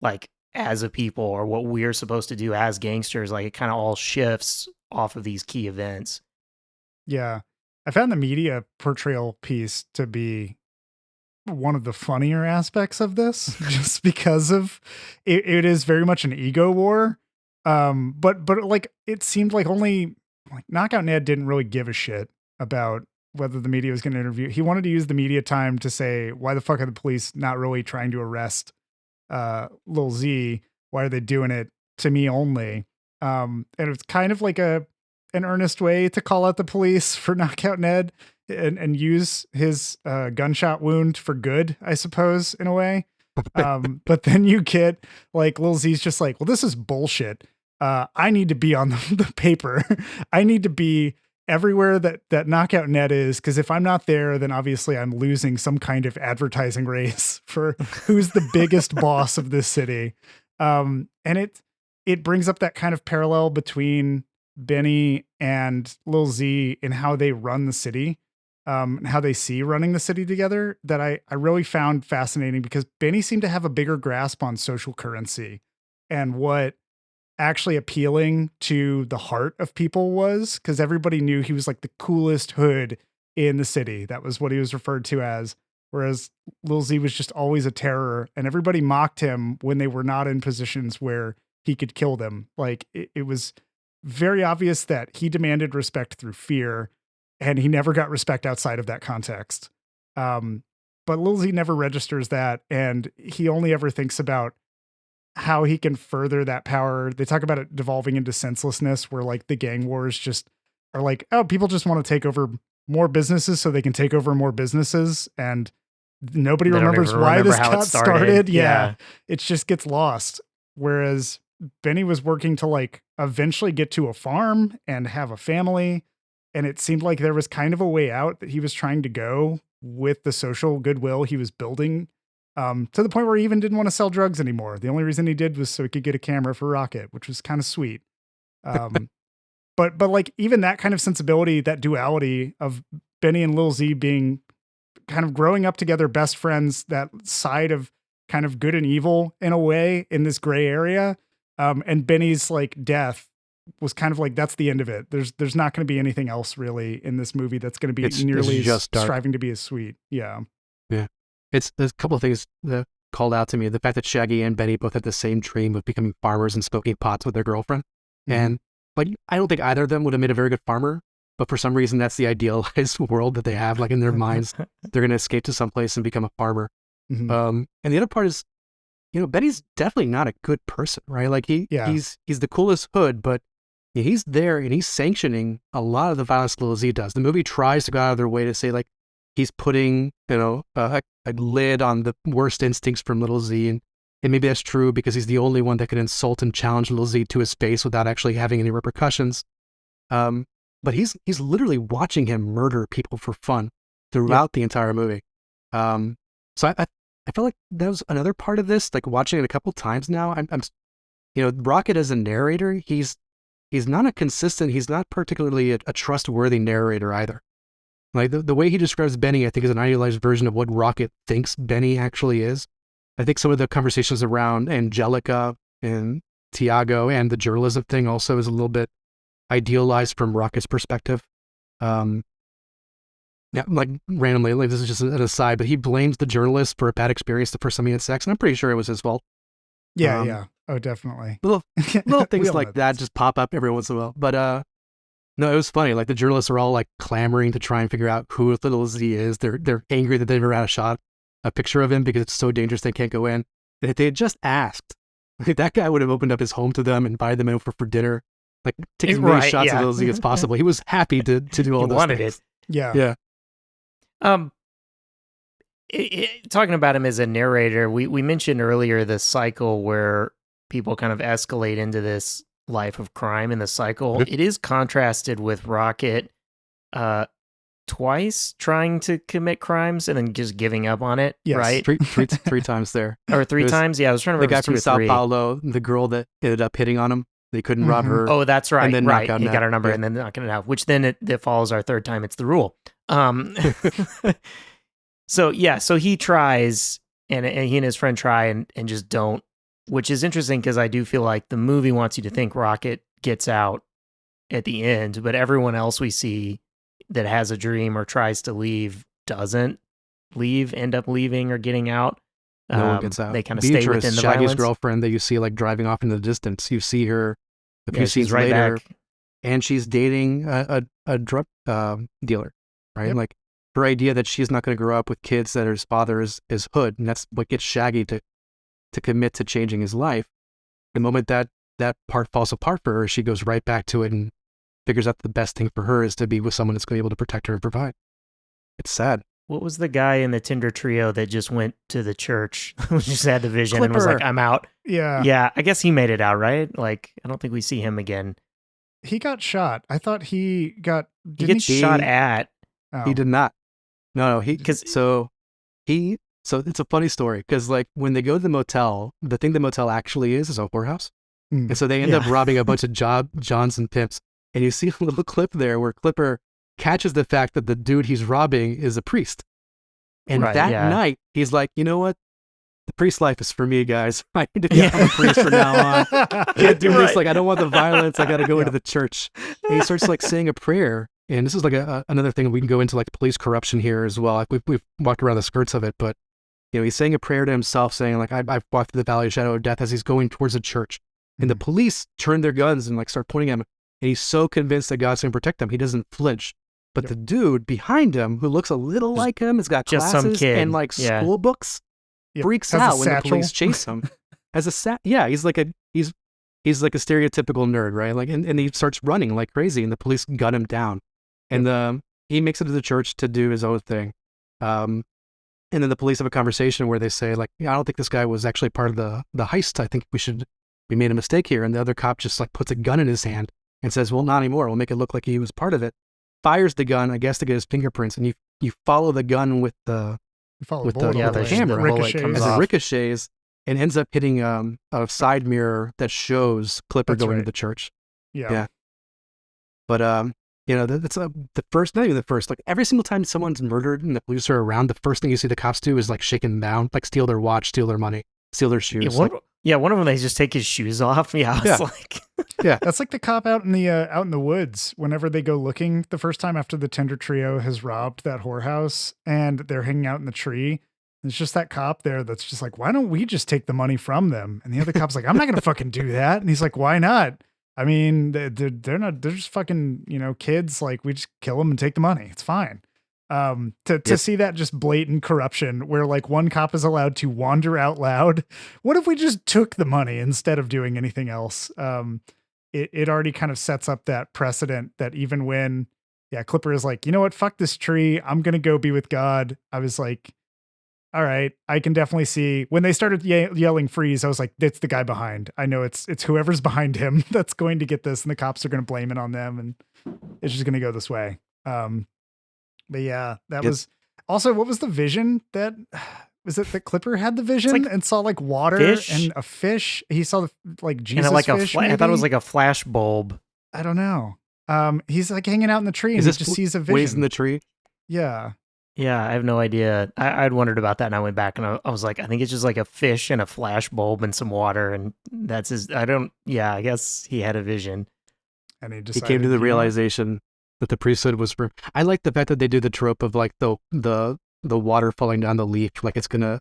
like as a people, or what we're supposed to do as gangsters. Like it kind of all shifts off of these key events. Yeah. I found the media portrayal piece to be one of the funnier aspects of this, just because of it is very much an ego war. But like it seemed like only like Knockout Ned didn't really give a shit about whether the media was going to interview. He wanted to use the media time to say, why the fuck are the police not really trying to arrest Lil Z? Why are they doing it to me only? And it's kind of like an earnest way to call out the police for Knockout Ned and use his gunshot wound for good, I suppose, in a way. But then you get like Lil Z's just like, well, this is bullshit. I need to be on the paper. I need to be everywhere that Knockout Ned is, because if I'm not there, then obviously I'm losing some kind of advertising race for who's the biggest boss of this city. And it brings up that kind of parallel between Benny and Lil Z in how they run the city, and how they see running the city together, that I really found fascinating, because Benny seemed to have a bigger grasp on social currency and what actually appealing to the heart of people was, because everybody knew he was like the coolest hood in the city. That was what he was referred to as. Whereas Lil Z was just always a terror, and everybody mocked him when they were not in positions where he could kill them. Like it was very obvious that he demanded respect through fear, and he never got respect outside of that context. But Lil Z never registers that, and he only ever thinks about how he can further that power. They talk about it devolving into senselessness, where like the gang wars just are like, oh, people just want to take over more businesses so they can take over more businesses, and nobody remembers why this got started. Yeah. It just gets lost. Whereas Benny was working to like eventually get to a farm and have a family. And it seemed like there was kind of a way out that he was trying to go with the social goodwill he was building, to the point where he even didn't want to sell drugs anymore. The only reason he did was so he could get a camera for Rocket, which was kind of sweet. But like even that kind of sensibility, that duality of Benny and Lil Z being kind of growing up together, best friends, that side of kind of good and evil in a way in this gray area. And Benny's like death was kind of like, that's the end of it. There's not going to be anything else really in this movie that's going to be nearly just dark. striving to be as sweet. Yeah. Yeah. There's a couple of things that called out to me. The fact that Shaggy and Benny both had the same dream of becoming farmers and smoking pots with their girlfriend. Mm-hmm. And like, I don't think either of them would have made a very good farmer, but for some reason that's the idealized world that they have, like in their minds. They're going to escape to someplace and become a farmer. Mm-hmm. And the other part is, Benny's definitely not a good person, right? Like he's the coolest hood, but he's there and he's sanctioning a lot of the violence Little Z does. The movie tries to go out of their way to say like he's putting, a lid on the worst instincts from Little Z, and maybe that's true because he's the only one that can insult and challenge Little Z to his face without actually having any repercussions. But he's literally watching him murder people for fun throughout the entire movie. So I felt like that was another part of this, like watching it a couple times now. I'm Rocket as a narrator, he's not a consistent, he's not particularly a trustworthy narrator either. Like the way he describes Benny, I think is an idealized version of what Rocket thinks Benny actually is. I think some of the conversations around Angelica and Tiago and the journalism thing also is a little bit idealized from Rocket's perspective. Yeah, like randomly, like this is just an aside, but he blames the journalist for a bad experience the first time he had sex, and I'm pretty sure it was his fault. Yeah. Oh, definitely. Little things like that just pop up every once in a while. But no, it was funny. Like the journalists are all like clamoring to try and figure out who Little Z is. They're angry that they never had a picture of him because it's so dangerous they can't go in. And if they had just asked, like, that guy would have opened up his home to them and invited them over for dinner. Like take as many shots of Little Z as possible. He was happy to do all those things. Yeah. Talking about him as a narrator, we mentioned earlier the cycle where people kind of escalate into this life of crime in the cycle. It is contrasted with Rocket twice trying to commit crimes and then just giving up on it, right? Three times there. Or three times? Yeah, I was trying to remember. The guy from Sao Paulo, the girl that ended up hitting on him, they couldn't rob her. Oh, that's right. And then right. He got her number and then knocking it out, which then it follows our third time. It's the rule. So he tries and he and his friend try and just don't, which is interesting because I do feel like the movie wants you to think Rocket gets out at the end, but everyone else we see that has a dream or tries to leave doesn't leave, end up leaving or getting out. No one gets out. They kind of stay within the Shaggy's violence. girlfriend that you see like driving off into the distance. You see her a few scenes right later, back. And she's dating a drug dealer, right? Yep. Like her idea that she's not going to grow up with kids that his father is hood, and that's what gets Shaggy to commit to changing his life. The moment that part falls apart for her, she goes right back to it and figures out the best thing for her is to be with someone that's going to be able to protect her and provide. It's sad. What was the guy in the Tinder trio that just went to the church, just had the vision Clipper. and was like, I'm out? Yeah. Yeah, I guess he made it out, right? Like, I don't think we see him again. He got shot. I thought he got... He gets shot at. Oh. He did not. No, so it's a funny story because like when they go to the motel, the thing the motel actually is a whorehouse. And so they end up robbing a bunch of Johns and pimps. And you see a little clip there where Clipper catches the fact that the dude he's robbing is a priest. And night, he's like, you know what? The priest life is for me, guys. I need to become a priest from now on. Can't do this. Like, I don't want the violence. I got to go into the church. And he starts like saying a prayer. And this is like another thing we can go into, like police corruption here as well. Like we've walked around the skirts of it, but he's saying a prayer to himself, saying like, I've walked through the valley of shadow of death as he's going towards the church. And the police turn their guns and like start pointing at him. And he's so convinced that God's going to protect him, he doesn't flinch. But the dude behind him, who looks a little like him, has got just glasses some kid. and like school books, freaks out when the police chase him. As he's like a stereotypical nerd, right? Like, and he starts running like crazy, and the police gun him down. And he makes it to the church to do his own thing. And then the police have a conversation where they say, like, I don't think this guy was actually part of the heist. I think we made a mistake here. And the other cop just like puts a gun in his hand and says, well, not anymore. We'll make it look like he was part of it. Fires the gun, I guess, to get his fingerprints. And you follow the gun with the camera as it ricochets and ends up hitting a side mirror that shows Clipper going to the church. Yeah. But That's the first, not even the first, like every single time someone's murdered and the police are around, the first thing you see the cops do is like shake them down, like steal their watch, steal their money, steal their shoes. One of them, they just take his shoes off. Yeah, I was like... Yeah. That's like the cop out in the woods whenever they go looking the first time after the Tinder trio has robbed that whorehouse and they're hanging out in the tree. It's just that cop there that's just like, why don't we just take the money from them? And the other cop's like, I'm not going to fucking do that. And he's like, why not? I mean, they're just fucking, kids. Like, we just kill them and take the money. It's fine. To see that just blatant corruption where like one cop is allowed to wander out loud. What if we just took the money instead of doing anything else? It already kind of sets up that precedent that even when, Clipper is like, you know what, fuck this tree. I'm going to go be with God. I was like, all right, I can definitely see when they started yelling freeze. I was like, it's the guy behind. I know it's whoever's behind him that's going to get this, and the cops are going to blame it on them, and it's just going to go this way. But yeah, that was also, what was the vision that was it that Clipper had the vision and saw like water and a fish? He saw the like Jesus and like fish. I thought it was like a flash bulb. I don't know. He's like hanging out in the tree and he just sees a vision. Ways in the tree. Yeah. Yeah, I have no idea. I'd wondered about that, and I went back and I was like, I think it's just like a fish and a flash bulb and some water, and that's his. I guess he had a vision. And he came to the realization that the priesthood was for. I like the fact that they do the trope of like the water falling down the leaf, like it's gonna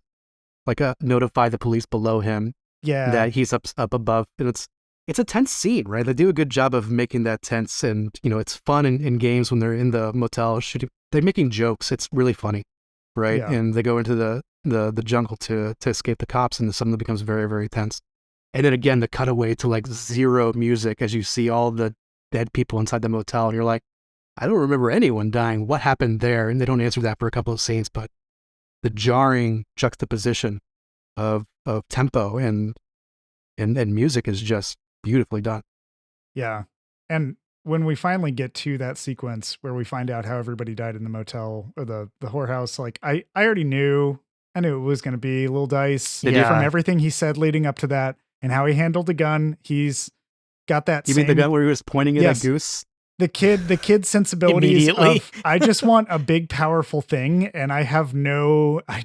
notify the police below him. Yeah, that he's up above, and it's a tense scene, right? They do a good job of making that tense, and it's fun in games when they're in the motel shooting. They're making jokes. It's really funny, right? Yeah. And they go into the jungle to escape the cops, and suddenly becomes very, very tense. And then again, the cutaway to like zero music as you see all the dead people inside the motel, and you're like, I don't remember anyone dying. What happened there? And they don't answer that for a couple of scenes, but the jarring juxtaposition of tempo and music is just beautifully done. Yeah, and when we finally get to that sequence where we find out how everybody died in the motel or the whorehouse, like I already knew it was going to be Lil Dice from everything he said leading up to that and how he handled the gun. He's got that. You mean the gun where he was pointing at a goose? The kid sensibilities of, I just want a big, powerful thing. And I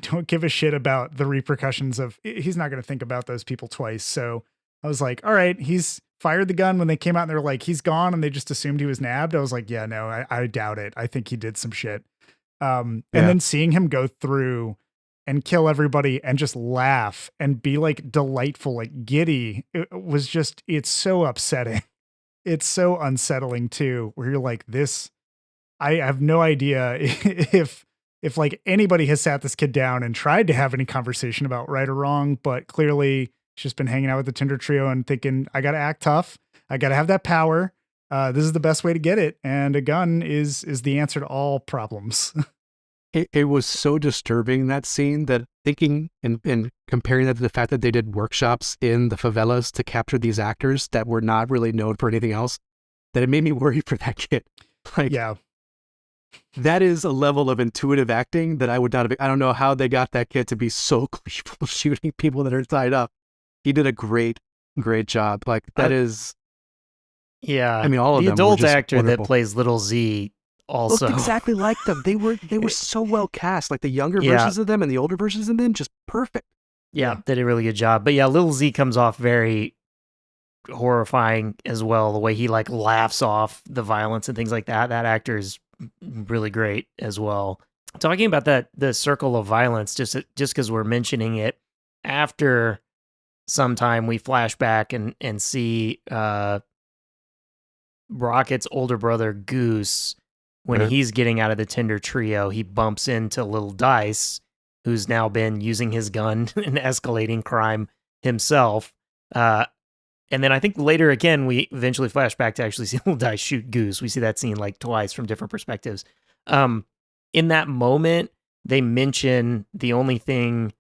don't give a shit about the repercussions of, he's not going to think about those people twice. So I was like, all right, he's fired the gun when they came out and they're like, he's gone. And they just assumed he was nabbed. I was like, yeah, no, I doubt it. I think he did some shit. And then seeing him go through and kill everybody and just laugh and be like delightful, like giddy. It was just, it's so upsetting. It's so unsettling too, where you're like this, I have no idea if like anybody has sat this kid down and tried to have any conversation about right or wrong, but clearly he's just been hanging out with the Tinder trio and thinking, I got to act tough. I got to have that power. This is the best way to get it. And a gun is the answer to all problems. It was so disturbing, that scene, that thinking and comparing that to the fact that they did workshops in the favelas to capture these actors that were not really known for anything else, that it made me worry for that kid. Like, yeah, that is a level of intuitive acting that I would not have. I don't know how they got that kid to be so gleeful shooting people that are tied up. He did a great job. Like, that is. Yeah. I mean, all of the them. The adult were just actor wonderful. that plays Little Z also looked exactly like them. They were so well cast. Like the younger versions of them and the older versions of them, just perfect. Yeah, did a really good job. But yeah, Little Z comes off very horrifying as well. The way he like laughs off the violence and things like that. That actor is really great as well. Talking about the circle of violence, just because we're mentioning it, after some time we flash back and see Rocket's older brother Goose. When he's getting out of the Tinder trio, he bumps into Lil Dice, who's now been using his gun and escalating crime himself. And then I think later again, we eventually flash back to actually see Lil Dice shoot Goose. We see that scene like twice from different perspectives. In that moment, they mention the only thing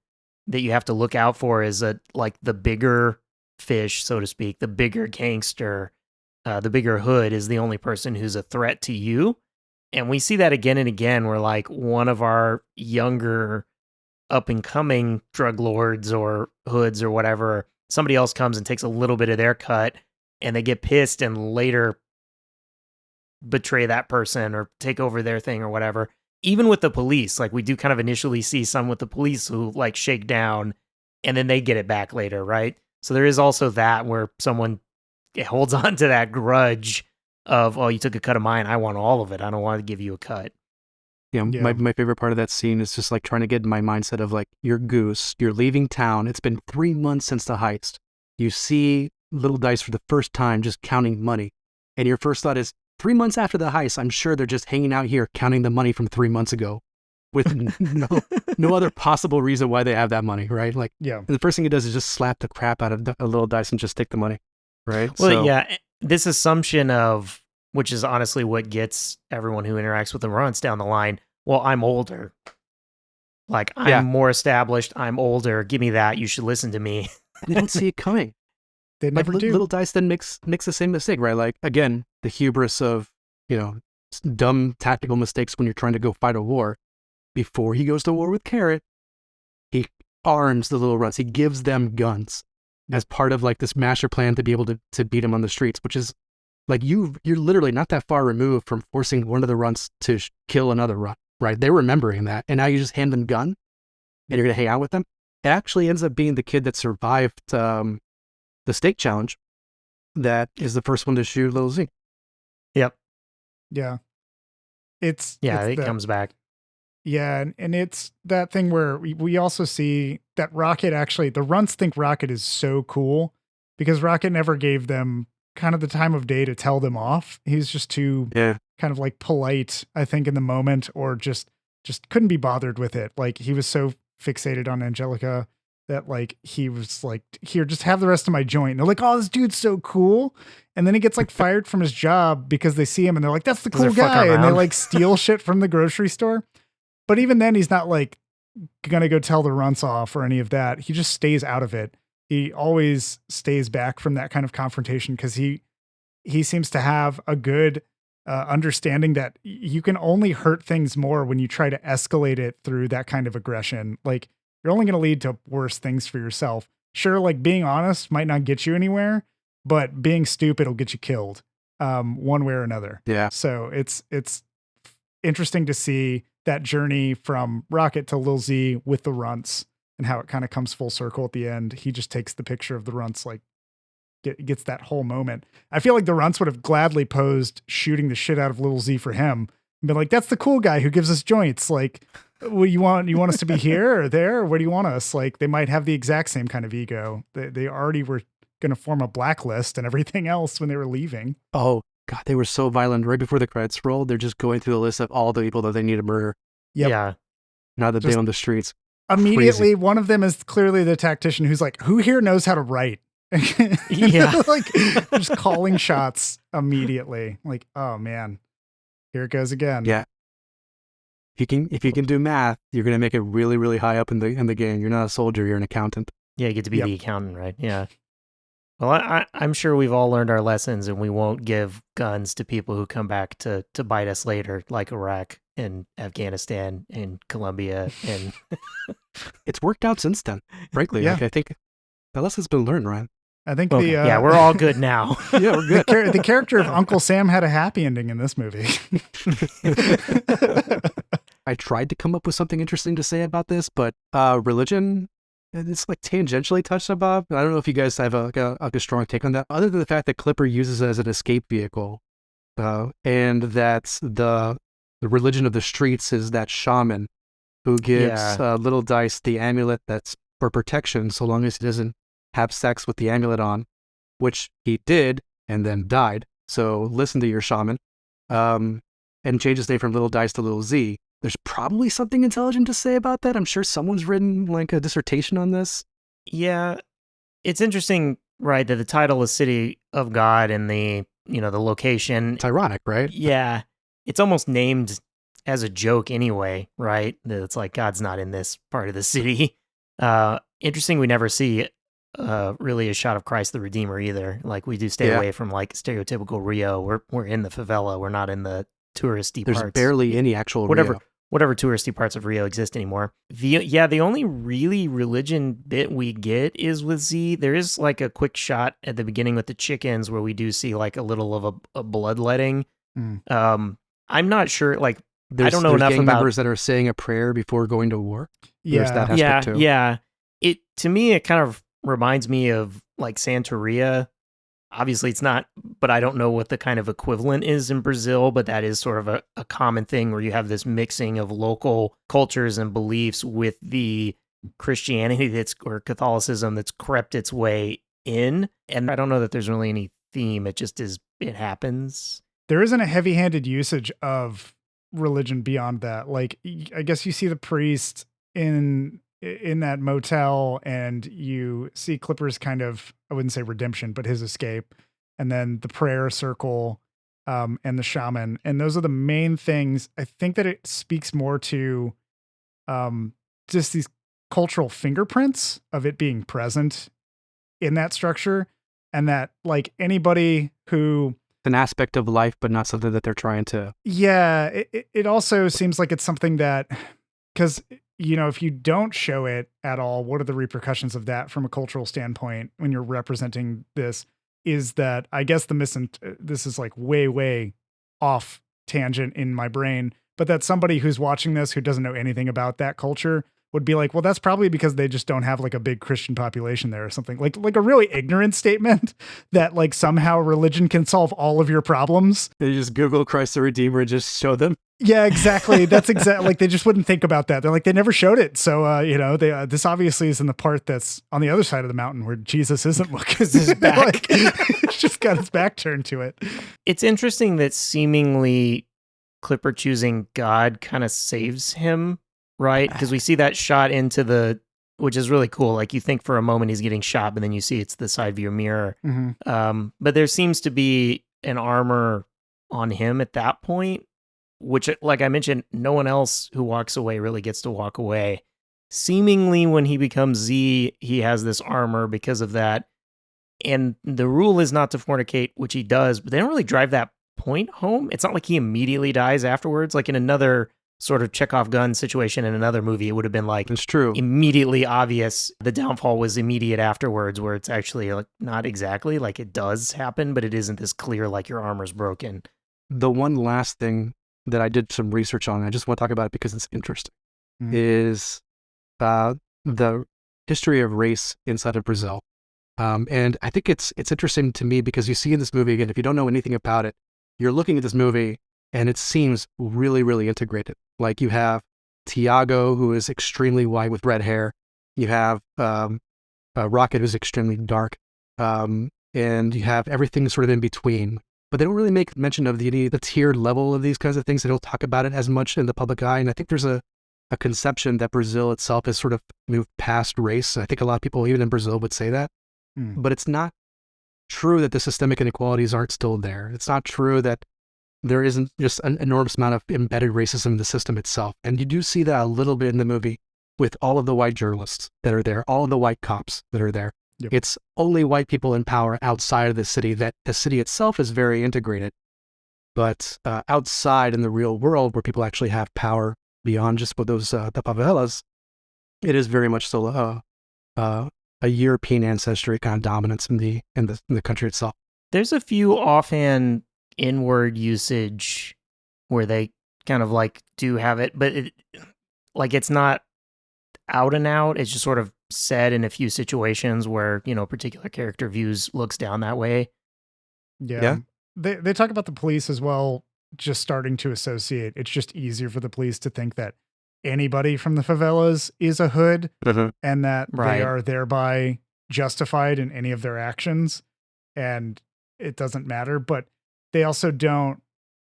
that you have to look out for is like the bigger fish, so to speak, the bigger gangster, the bigger hood is the only person who's a threat to you. And we see that again and again where like one of our younger up and coming drug lords or hoods or whatever, somebody else comes and takes a little bit of their cut and they get pissed and later betray that person or take over their thing or whatever. Even with the police, like we do kind of initially see some with the police who like shake down and then they get it back later, right? So there is also that where someone holds on to that grudge of, oh, you took a cut of mine, I want all of it. I don't want to give you a cut. Yeah, my favorite part of that scene is just like trying to get in my mindset of like, you're Goose, you're leaving town. It's been 3 months since the heist. You see Little Dice for the first time just counting money. And your first thought is, 3 months after the heist, I'm sure they're just hanging out here counting the money from 3 months ago with no other possible reason why they have that money, right? Like, and the first thing he does is just slap the crap out of a Little Dice and just take the money, right? Well, yeah, this assumption of, which is honestly what gets everyone who interacts with the runts down the line, well, I'm older. Like, I'm more established, I'm older, give me that, you should listen to me. And they don't see it coming. They never do. Little Dice then makes the same mistake, right? Like, again, the hubris of, dumb tactical mistakes when you're trying to go fight a war. Before he goes to war with Carrot, he arms the little runts. He gives them guns as part of like this master plan to be able to beat him on the streets, which is like you're literally not that far removed from forcing one of the runts to kill another runt, right? They're remembering that. And now you just hand them a gun and you're going to hang out with them. It actually ends up being the kid that survived the stake challenge that is the first one to shoot Little Z. Yep. Yeah. It comes back. Yeah, and it's that thing where we also see that Rocket actually, the runts think Rocket is so cool because Rocket never gave them kind of the time of day to tell them off. He's just too kind of like polite, I think, in the moment, or just couldn't be bothered with it. Like he was so fixated on Angelica that like he was like, here, just have the rest of my joint. And they're like, oh, this dude's so cool. And then he gets like fired from his job because they see him and they're like, that's the cool guy. And they like steal shit from the grocery store. But even then, he's not like going to go tell the runts off or any of that. He just stays out of it. He always stays back from that kind of confrontation because he seems to have a good understanding that you can only hurt things more when you try to escalate it through that kind of aggression. Like you're only going to lead to worse things for yourself. Sure, like being honest might not get you anywhere, but being stupid will get you killed one way or another. Yeah. So it's interesting to see that journey from Rocket to Lil Z with the runts and how it kind of comes full circle at the end. He just takes the picture of the runts, like gets that whole moment. I feel like the runts would have gladly posed shooting the shit out of Lil Z for him and been like, that's the cool guy who gives us joints. Like, what you want us to be here or there? Or where do you want us? Like they might have the exact same kind of ego. They already were going to form a blacklist and everything else when they were leaving. Oh, God, they were so violent. Right before the credits rolled, they're just going through the list of all the people that they need to murder. Yep. Yeah. Now that they're on the streets. Immediately, one of them is clearly the tactician who's like, who here knows how to write? Yeah. Like just calling shots immediately. Like, oh man, here it goes again. Yeah. If you can do math, you're going to make it really, really high up in the game. You're not a soldier, you're an accountant. Yeah, you get to be the accountant, right? Yeah. Well, I'm sure we've all learned our lessons and we won't give guns to people who come back to bite us later, like Iraq and Afghanistan and Colombia. And it's worked out since then, frankly. Yeah. Like, I think the lesson's been learned, Ryan. I think yeah, we're all good now. Yeah, we're good. The character of Uncle Sam had a happy ending in this movie. I tried to come up with something interesting to say about this, but religion... It's like tangentially touched on, Bob. I don't know if you guys have a strong take on that, other than the fact that Clipper uses it as an escape vehicle, and that the religion of the streets is that shaman who gives Little Dice the amulet that's for protection, so long as he doesn't have sex with the amulet on, which he did and then died. So listen to your shaman, and change his name from Little Dice to Little Z. There's probably something intelligent to say about that. I'm sure someone's written like a dissertation on this. Yeah. It's interesting, right, that the title is City of God and the location. It's ironic, right? Yeah. It's almost named as a joke anyway, right? That it's like God's not in this part of the city. Interesting, we never see really a shot of Christ the Redeemer either. Like we do stay away from like stereotypical Rio. We're in the favela. We're not in the touristy parts. There's barely any actual whatever Rio. touristy parts of Rio exist anymore. The only really religion bit we get is with Z. There is like a quick shot at the beginning with the chickens where we do see like a little of a bloodletting I'm not sure. Like, I don't know there's enough gang about members that are saying a prayer before going to war. There's that Yeah. aspect too. Yeah. To me, it kind of reminds me of like Santeria. Obviously, it's not, but I don't know what the kind of equivalent is in Brazil, but that is sort of a common thing where you have this mixing of local cultures and beliefs with the Christianity or Catholicism that's crept its way in. And I don't know that there's really any theme. It just is, it happens. There isn't a heavy-handed usage of religion beyond that. Like, I guess you see the priest in that motel, and you see Clipper's kind of, I wouldn't say redemption, but his escape, and then the prayer circle, and the shaman. And those are the main things. I think that it speaks more to just these cultural fingerprints of it being present in that structure, and that like anybody who An aspect of life, but not something that they're trying to. Yeah, it also seems like it's something that, because, if you don't show it at all, what are the repercussions of that from a cultural standpoint when you're representing this? Is that, I guess this is like way, way off tangent in my brain, but that somebody who's watching this who doesn't know anything about that culture would be like, well, that's probably because they just don't have like a big Christian population there or something, like a really ignorant statement that like somehow religion can solve all of your problems. They just Google Christ the Redeemer and just show them. Yeah, exactly. That's exactly like they just wouldn't think about that. They're like, they never showed it. So, this obviously is in the part that's on the other side of the mountain where Jesus isn't looking. His back. Like, it's just got his back turned to it. It's interesting that seemingly Clipper choosing God kind of saves him, right? Because we see that shot which is really cool. Like you think for a moment he's getting shot, but then you see it's the side view mirror. Mm-hmm. But there seems to be an armor on him at that point, which, like I mentioned, no one else who walks away really gets to walk away. Seemingly when he becomes Z, he has this armor because of that. And the rule is not to fornicate, which he does, but they don't really drive that point home. It's not like he immediately dies afterwards. Like in another sort of Chekhov gun situation in another movie, it would have been like It's true. immediately obvious. The downfall was immediate afterwards, where it's actually like not exactly like it does happen, but it isn't this clear like your armor's broken. The one last thing that I did some research on, I just want to talk about it because it's interesting, is the history of race inside of Brazil. And I think it's interesting to me because you see in this movie, again, if you don't know anything about it, you're looking at this movie and it seems really, really integrated. Like you have Tiago, who is extremely white with red hair. You have Rocket, who's extremely dark. And you have everything sort of in between. But they don't really make mention of the tiered level of these kinds of things. They don't talk about it as much in the public eye. And I think there's a conception that Brazil itself has sort of moved past race. I think a lot of people, even in Brazil, would say that. But it's not true that the systemic inequalities aren't still there. It's not true that there isn't just an enormous amount of embedded racism in the system itself. And you do see that a little bit in the movie with all of the white journalists that are there, all of the white cops that are there. Yep. It's only white people in power outside of the city, that the city itself is very integrated. But outside in the real world where people actually have power beyond just what those the favelas, it is very much still a European ancestry kind of dominance in the country itself. There's a few offhand inward usage where they kind of like do have it, but it's not out and out. It's just sort of said in a few situations where, a particular character looks down that way. Yeah. They talk about the police as well, just starting to associate. It's just easier for the police to think that anybody from the favelas is a hood, and that they are thereby justified in any of their actions, and it doesn't matter. But they also don't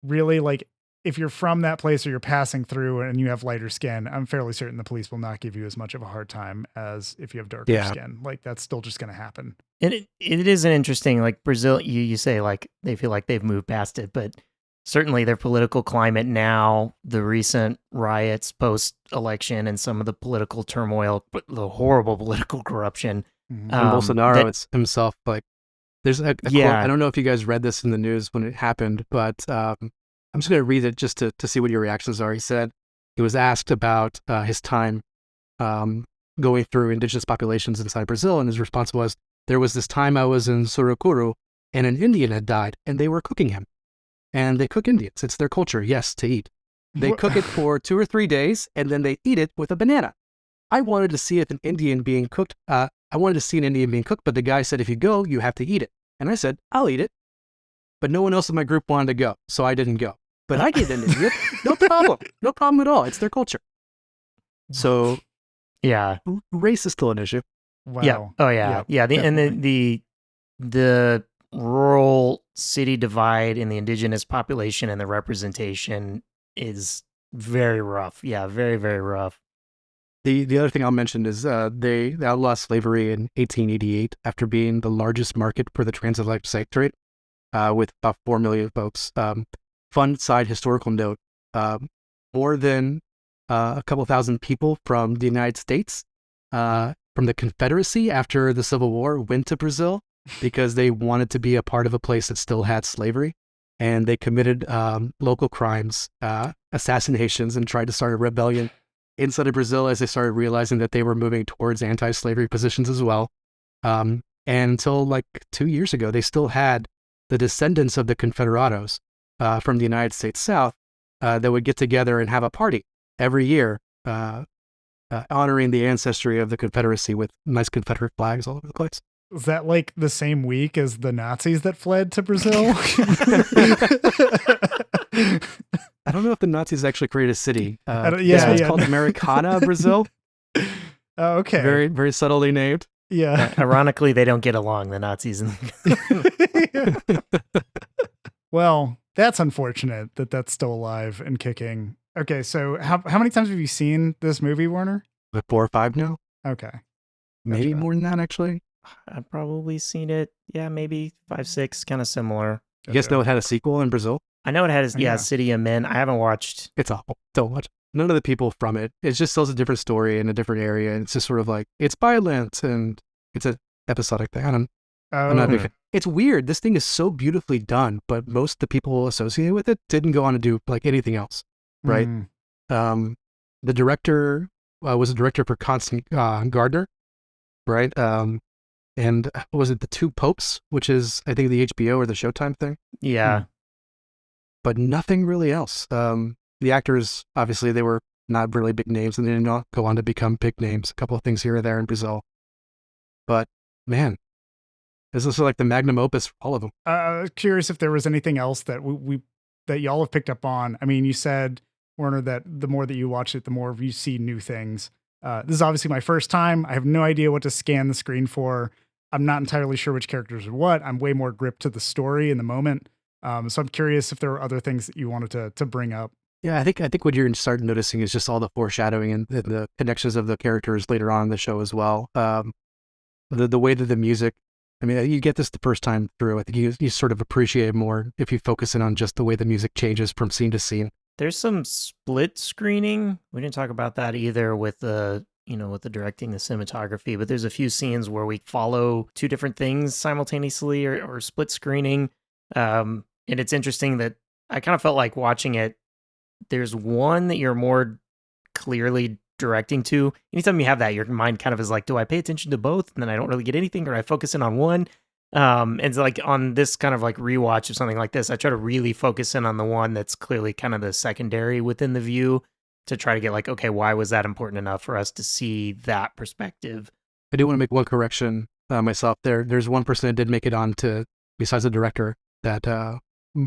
really, like, if you're from that place or you're passing through and you have lighter skin, I'm fairly certain the police will not give you as much of a hard time as if you have darker skin. Like, that's still just going to happen. And it is an interesting, like, Brazil, you say, like, they feel like they've moved past it, but certainly their political climate now, the recent riots post-election and some of the political turmoil, the horrible political corruption. And Bolsonaro himself, like, there's a quote, I don't know if you guys read this in the news when it happened, but I'm just going to read it just to see what your reactions are. He said, he was asked about his time going through indigenous populations inside Brazil, and his response was, there was this time I was in Surukuru, and an Indian had died, and they were cooking him. and they cook Indians. It's their culture, yes, to eat. They cook it for 2 or 3 days, and then they eat it with a banana. I wanted to see an Indian being cooked. I wanted to see an Indian being cooked, but the guy said, if you go, you have to eat it. And I said, I'll eat it. But no one else in my group wanted to go, so I didn't go. But I get an Indian. No problem. No problem at all. It's their culture. So, Yeah. race is still an issue. Wow. Yeah. Oh yeah. Yeah. The rural city divide in the indigenous population and the representation is very rough. Yeah. Very, very rough. The other thing I'll mention is they outlawed slavery in 1888 after being the largest market for the transatlantic slave trade, with about 4 million folks. Fun side historical note: more than a couple thousand people from the United States, from the Confederacy after the Civil War, went to Brazil because they wanted to be a part of a place that still had slavery, and they committed local crimes, assassinations, and tried to start a rebellion inside of Brazil as they started realizing that they were moving towards anti-slavery positions as well. And until like 2 years ago, they still had the descendants of the Confederados from the United States South that would get together and have a party every year, honoring the ancestry of the Confederacy with nice Confederate flags all over the place. Is that like the same week as the Nazis that fled to Brazil? I don't know if the Nazis actually created a city. Yeah, it's called Americana, Brazil. Oh, okay. Very, very subtly named. Yeah. Ironically, they don't get along, the Nazis. Well, that's unfortunate that that's still alive and kicking. Okay, so how many times have you seen this movie, Werner? Like 4 or 5 now? Okay. Maybe Gotcha. more than that, actually. I've probably seen it. Yeah, maybe 5, 6, kind of similar. You guys know it had a sequel in Brazil? I know it had, Yeah. City of Men. I haven't watched. It's awful. Don't watch it. None of the people from it. It just tells a different story in a different area. And it's just sort of like, it's violent and it's an episodic thing. I'm not a big fan. It's weird. This thing is so beautifully done, but most of the people associated with it didn't go on to do like anything else, right? Mm. The director was a director for Constant Gardner, right? And was it The Two Popes, which is, I think, the HBO or the Showtime thing? Yeah. But nothing really else. The actors, obviously, they were not really big names, and they did not go on to become big names. A couple of things here or there in Brazil. But, man, this is like the magnum opus for all of them. Curious if there was anything else that that y'all have picked up on. I mean, you said, Werner, that the more that you watch it, the more you see new things. This is obviously my first time. I have no idea what to scan the screen for. I'm not entirely sure which characters are what. I'm way more gripped to the story in the moment. So I'm curious if there were other things that you wanted to bring up. Yeah, I think what you're starting noticing is just all the foreshadowing and the connections of the characters later on in the show as well. The way that the music, I mean, you get this the first time through. I think you sort of appreciate it more if you focus in on just the way the music changes from scene to scene. There's some split screening. We didn't talk about that either with the directing, the cinematography, but there's a few scenes where we follow 2 different things simultaneously or split screening. And it's interesting that I kind of felt like watching it. There's one that you're more clearly directing to. Anytime you have that, your mind kind of is like, do I pay attention to both? And then I don't really get anything, or I focus in on one. And so like on this kind of like rewatch of something like this, I try to really focus in on the one that's clearly kind of the secondary within the view to try to get like, okay, why was that important enough for us to see that perspective? I do want to make one correction myself there. There's one person that did make it on to, besides the director, that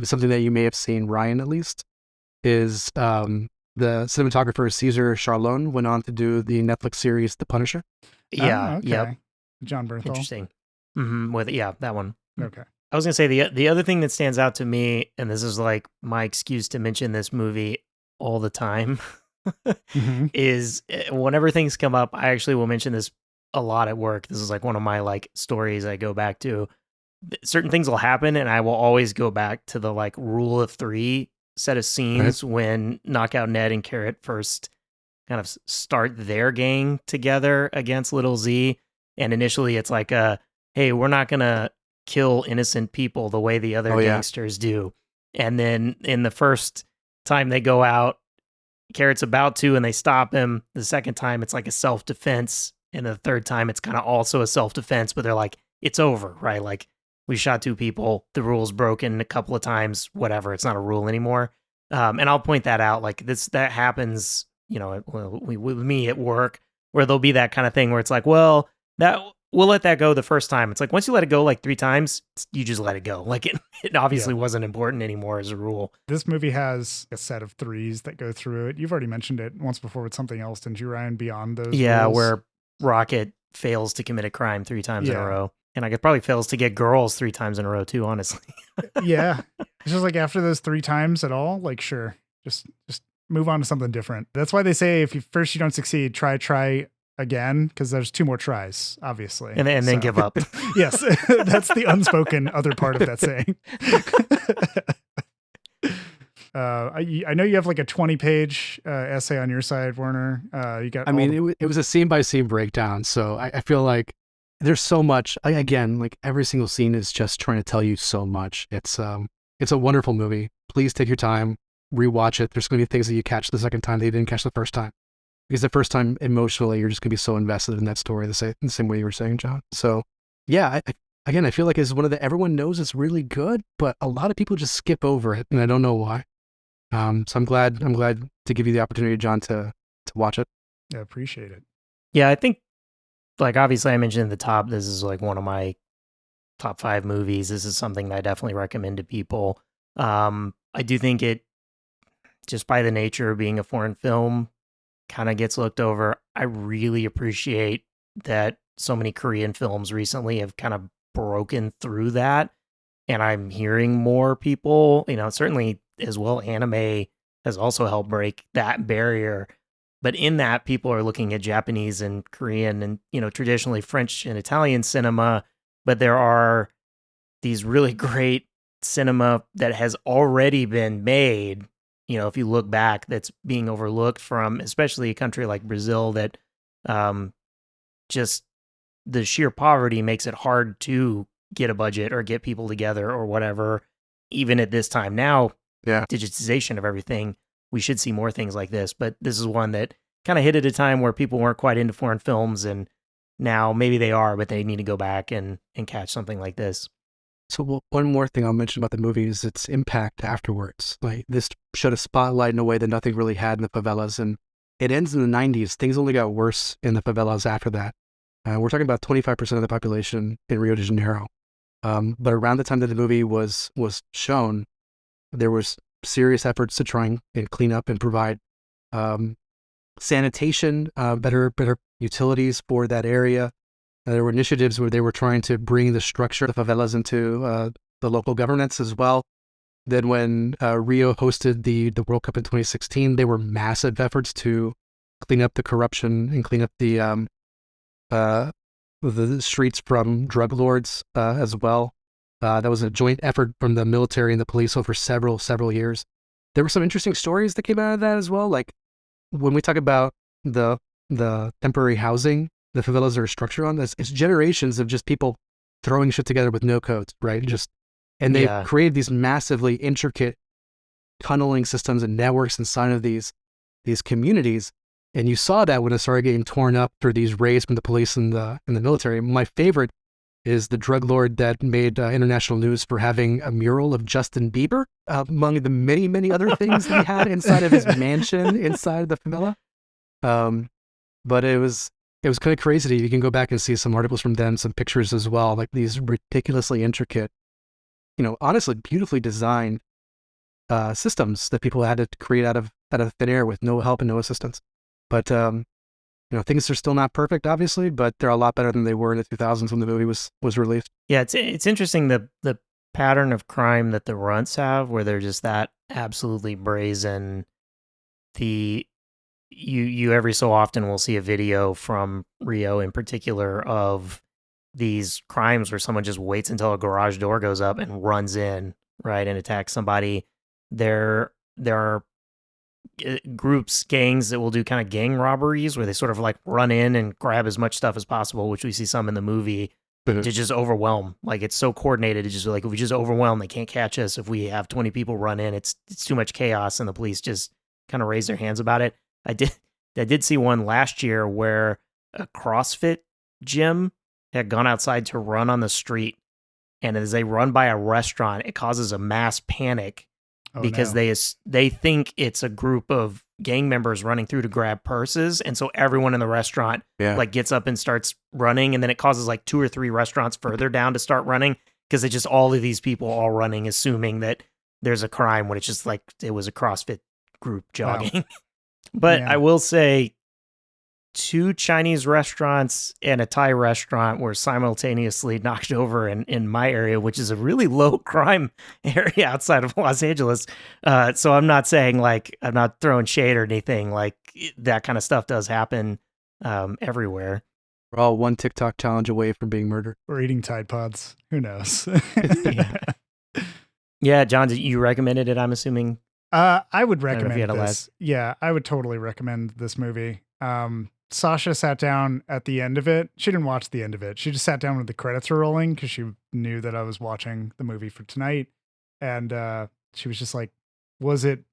something that you may have seen, Ryan at least, is the cinematographer Cesar Charlone went on to do the Netflix series The Punisher. Yeah. Oh, okay. Yep. John Bernthal. Interesting. That one. Okay. I was going to say the other thing that stands out to me, and this is like my excuse to mention this movie all the time, is whenever things come up, I actually will mention this a lot at work. This is like one of my like stories I go back to. Certain things will happen, and I will always go back to the like rule of 3 set of scenes when Knockout Ned and Carrot first kind of start their gang together against Little Z. And initially it's like, hey, we're not going to kill innocent people the way the other gangsters do. And then in the first time they go out, Carrot's about to, and they stop him. The second time it's like a self-defense. And the third time it's kind of also a self-defense, but they're like, it's over, right? Like, we shot 2 people, the rule's broken a couple of times, whatever, it's not a rule anymore. And I'll point that out, like that happens, with me at work, where there'll be that kind of thing where it's like, well, that we'll let that go the first time. It's like once you let it go like 3 times, you just let it go. Like it obviously wasn't important anymore as a rule. This movie has a set of 3s that go through it. You've already mentioned it once before with something else, didn't you, Ryan? Beyond those rules? Where Rocket fails to commit a crime 3 times in a Yeah. row. And I guess probably fails to get girls 3 times in a row too, honestly. Yeah. It's just like after those 3 times at all, like sure, just move on to something different. That's why they say if you don't succeed, try again, because there's 2 more tries, obviously. And then give up. Yes, that's the unspoken other part of that saying. I know you have like a 20-page essay on your side, Werner. You got. It was a scene by scene breakdown, so I feel like there's so much. Again, like every single scene is just trying to tell you so much. It's a wonderful movie. Please take your time, rewatch it. There's going to be things that you catch the second time that you didn't catch the first time, because the first time emotionally you're just going to be so invested in that story the same way you were saying, John. So yeah, I feel like it's one of the everyone knows it's really good, but a lot of people just skip over it, and I don't know why. So I'm glad to give you the opportunity, John, to watch it. Yeah, appreciate it. Yeah, I think, like, obviously I mentioned at the top, this is like one of my top 5 movies. This is something that I definitely recommend to people. I do think it, just by the nature of being a foreign film, kind of gets looked over. I really appreciate that so many Korean films recently have kind of broken through that. And I'm hearing more people, certainly as well, anime has also helped break that barrier. But in that, people are looking at Japanese and Korean and, traditionally French and Italian cinema. But there are these really great cinema that has already been made, if you look back, that's being overlooked from especially a country like Brazil that just the sheer poverty makes it hard to get a budget or get people together or whatever. Even at this time now, digitization of everything, we should see more things like this. But this is one that kind of hit at a time where people weren't quite into foreign films, and now maybe they are, but they need to go back and catch something like this. So one more thing I'll mention about the movie is its impact afterwards. Like, this shed a spotlight in a way that nothing really had in the favelas, and it ends in the 90s. Things only got worse in the favelas after that. We're talking about 25% of the population in Rio de Janeiro. But around the time that the movie was shown, there was serious efforts to try and clean up and provide sanitation, better utilities for that area. There were initiatives where they were trying to bring the structure of the favelas into the local governance as well. Then when Rio hosted the World Cup in 2016, there were massive efforts to clean up the corruption and clean up the streets from drug lords as well. That was a joint effort from the military and the police over several years. There were some interesting stories that came out of that as well. Like when we talk about the temporary housing, the favelas are structured on, it's generations of just people throwing shit together with no codes, right? And they've created these massively intricate tunneling systems and networks inside of these communities. And you saw that when it started getting torn up through these raids from the police and the military. My favorite is the drug lord that made international news for having a mural of Justin Bieber among the many, many other things he had inside of his mansion inside of the favela. But it was kind of crazy. You can go back and see some articles from then, some pictures as well, like these ridiculously intricate, honestly beautifully designed systems that people had to create out of thin air with no help and no assistance. But things are still not perfect, obviously, but they're a lot better than they were in the 2000s when the movie was released. Yeah, it's interesting the pattern of crime that the runts have, where they're just that absolutely brazen. You every so often will see a video from Rio in particular of these crimes where someone just waits until a garage door goes up and runs in, right, and attacks somebody. There are groups, gangs that will do kind of gang robberies where they sort of like run in and grab as much stuff as possible, which we see some in the movie, to just overwhelm. Like, it's so coordinated. It's just like, if we just overwhelm, they can't catch us. If we have 20 people run in, it's too much chaos, and the police just kind of raise their hands about it. I did see one last year where a CrossFit gym had gone outside to run on the street, and as they run by a restaurant, it causes a mass panic because no. they think it's a group of gang members running through to grab purses, and so everyone in the restaurant like gets up and starts running, and then it causes like 2 or 3 restaurants further down to start running because it's just all of these people all running, assuming that there's a crime when it's just like it was a CrossFit group jogging. Wow. But I will say 2 Chinese restaurants and a Thai restaurant were simultaneously knocked over in my area, which is a really low crime area outside of Los Angeles. So I'm not saying like, I'm not throwing shade or anything, like that kind of stuff does happen everywhere. We're all one TikTok challenge away from being murdered. Or eating Tide Pods. Who knows? Yeah, John, you recommended it, I'm assuming? I would recommend this. Yeah, I would totally recommend this movie. Sasha sat down at the end of it. She didn't watch the end of it. She just sat down when the credits were rolling because she knew that I was watching the movie for tonight. And she was just like, was it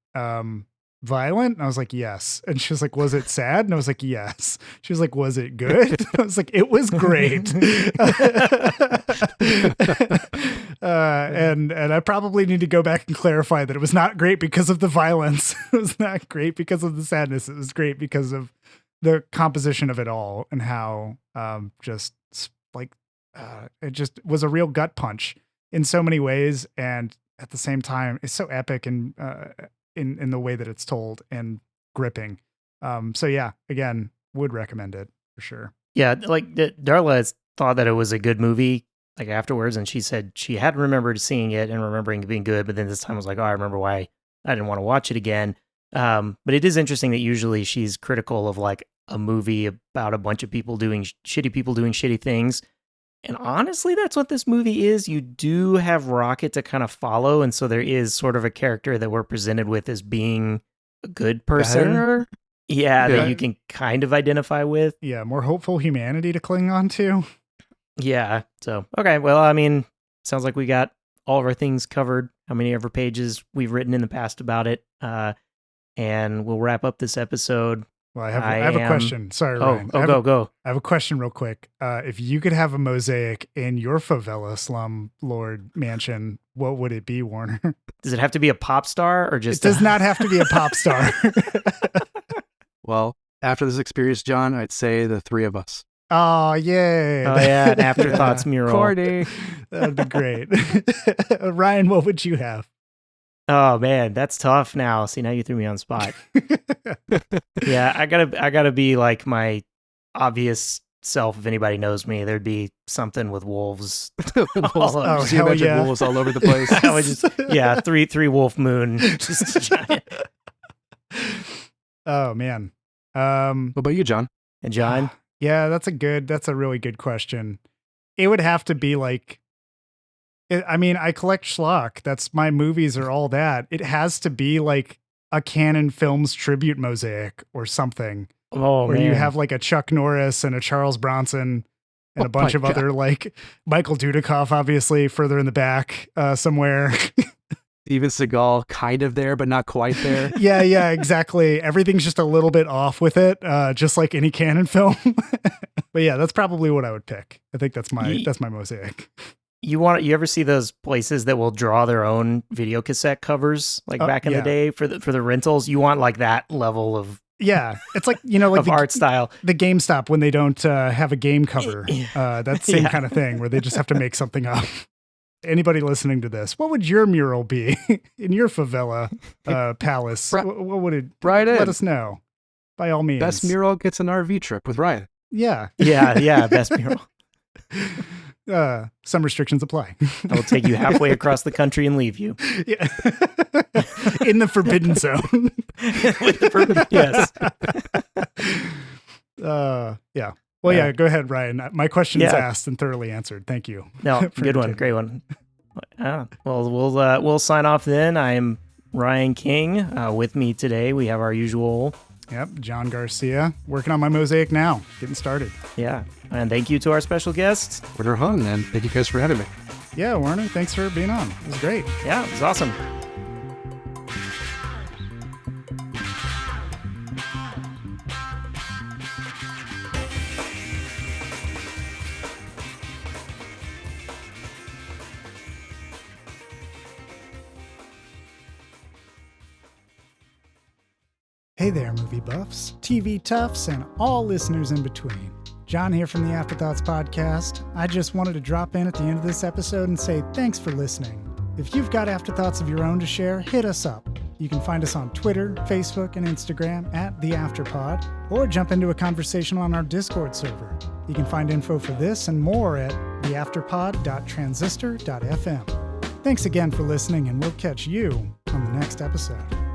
violent? And I was like, yes. And she was like, was it sad? And I was like, yes. She was like, was it good? I was like, it was great. And I probably need to go back and clarify that it was not great because of the violence. It was not great because of the sadness. It was great because of the composition of it all and how it just was a real gut punch in so many ways, and at the same time it's so epic and in the way that it's told and gripping. So yeah, again, would recommend it for sure. Yeah, like Darla thought that it was a good movie like afterwards, and she said she had remembered seeing it and remembering it being good, but then this time was like, oh, I remember why I didn't want to watch it again. But it is interesting that usually she's critical of like a movie about a bunch of people doing shitty things. And honestly, that's what this movie is. You do have Rocket to kind of follow. And so there is sort of a character that we're presented with as being a good person. Better? Yeah, that you can kind of identify with. Yeah, more hopeful humanity to cling on to. Yeah. So, okay. Well, I mean, sounds like we got all of our things covered. How many ever pages we've written in the past about it. And we'll wrap up this episode. Well, I have a question. Sorry, Ryan. Go. I have a question real quick. If you could have a mosaic in your favela slum lord mansion, what would it be, Werner? Does it have to be a pop star or just... It does not have to be a pop star. Well, after this experience, John, I'd say the 3 of us. Oh, yay. Oh, yeah, an Afterthoughts mural. Cordy. That'd be great. Ryan, what would you have? Oh man, that's tough now. See, now you threw me on the spot. Yeah, I gotta be like my obvious self. If anybody knows me, there'd be something with wolves. Wolves all over the place. I would just, three wolf moon, just giant. Oh man. What about you, John? And John? Yeah, that's a really good question. It would have to be like, I mean, I collect schlock. That's my movies are all that. It has to be like a Canon Films tribute mosaic or something. Oh, where man. you have like a Chuck Norris and a Charles Bronson and a bunch of other, like Michael Dudikoff, obviously further in the back somewhere. Steven Seagal kind of there, but not quite there. Yeah, exactly. Everything's just a little bit off with it, just like any Canon film. But yeah, that's probably what I would pick. I think that's my mosaic. You ever see those places that will draw their own video cassette covers, like back in the day for the rentals? You want like that level of it's like like of art style. The GameStop when they don't have a game cover, that same kind of thing where they just have to make something up. Anybody listening to this, what would your mural be in your favela palace? What would it? Let us know, by all means. Best mural gets an RV trip with Ryan. Yeah, best mural. Some restrictions apply. I will take you halfway across the country and leave you. Yeah. In the forbidden zone. Yes. Yeah. Well, yeah, go ahead, Ryan. My question is asked and thoroughly answered. Thank you. No, good one. Great one. Well, we'll sign off then. I am Ryan King. With me today, we have our usual... Yep, John Garcia, working on my mosaic now, getting started. Yeah, and thank you to our special guest, Werner Hung, and thank you guys for having me. Yeah, Werner, thanks for being on. It was great. Yeah, it was awesome. Hey there, movie buffs, TV toughs, and all listeners in between. John here from the Afterthoughts podcast. I just wanted to drop in at the end of this episode and say thanks for listening. If you've got afterthoughts of your own to share, hit us up. You can find us on Twitter, Facebook, and Instagram at The Afterpod, or jump into a conversation on our Discord server. You can find info for this and more at theafterpod.transistor.fm. Thanks again for listening, and we'll catch you on the next episode.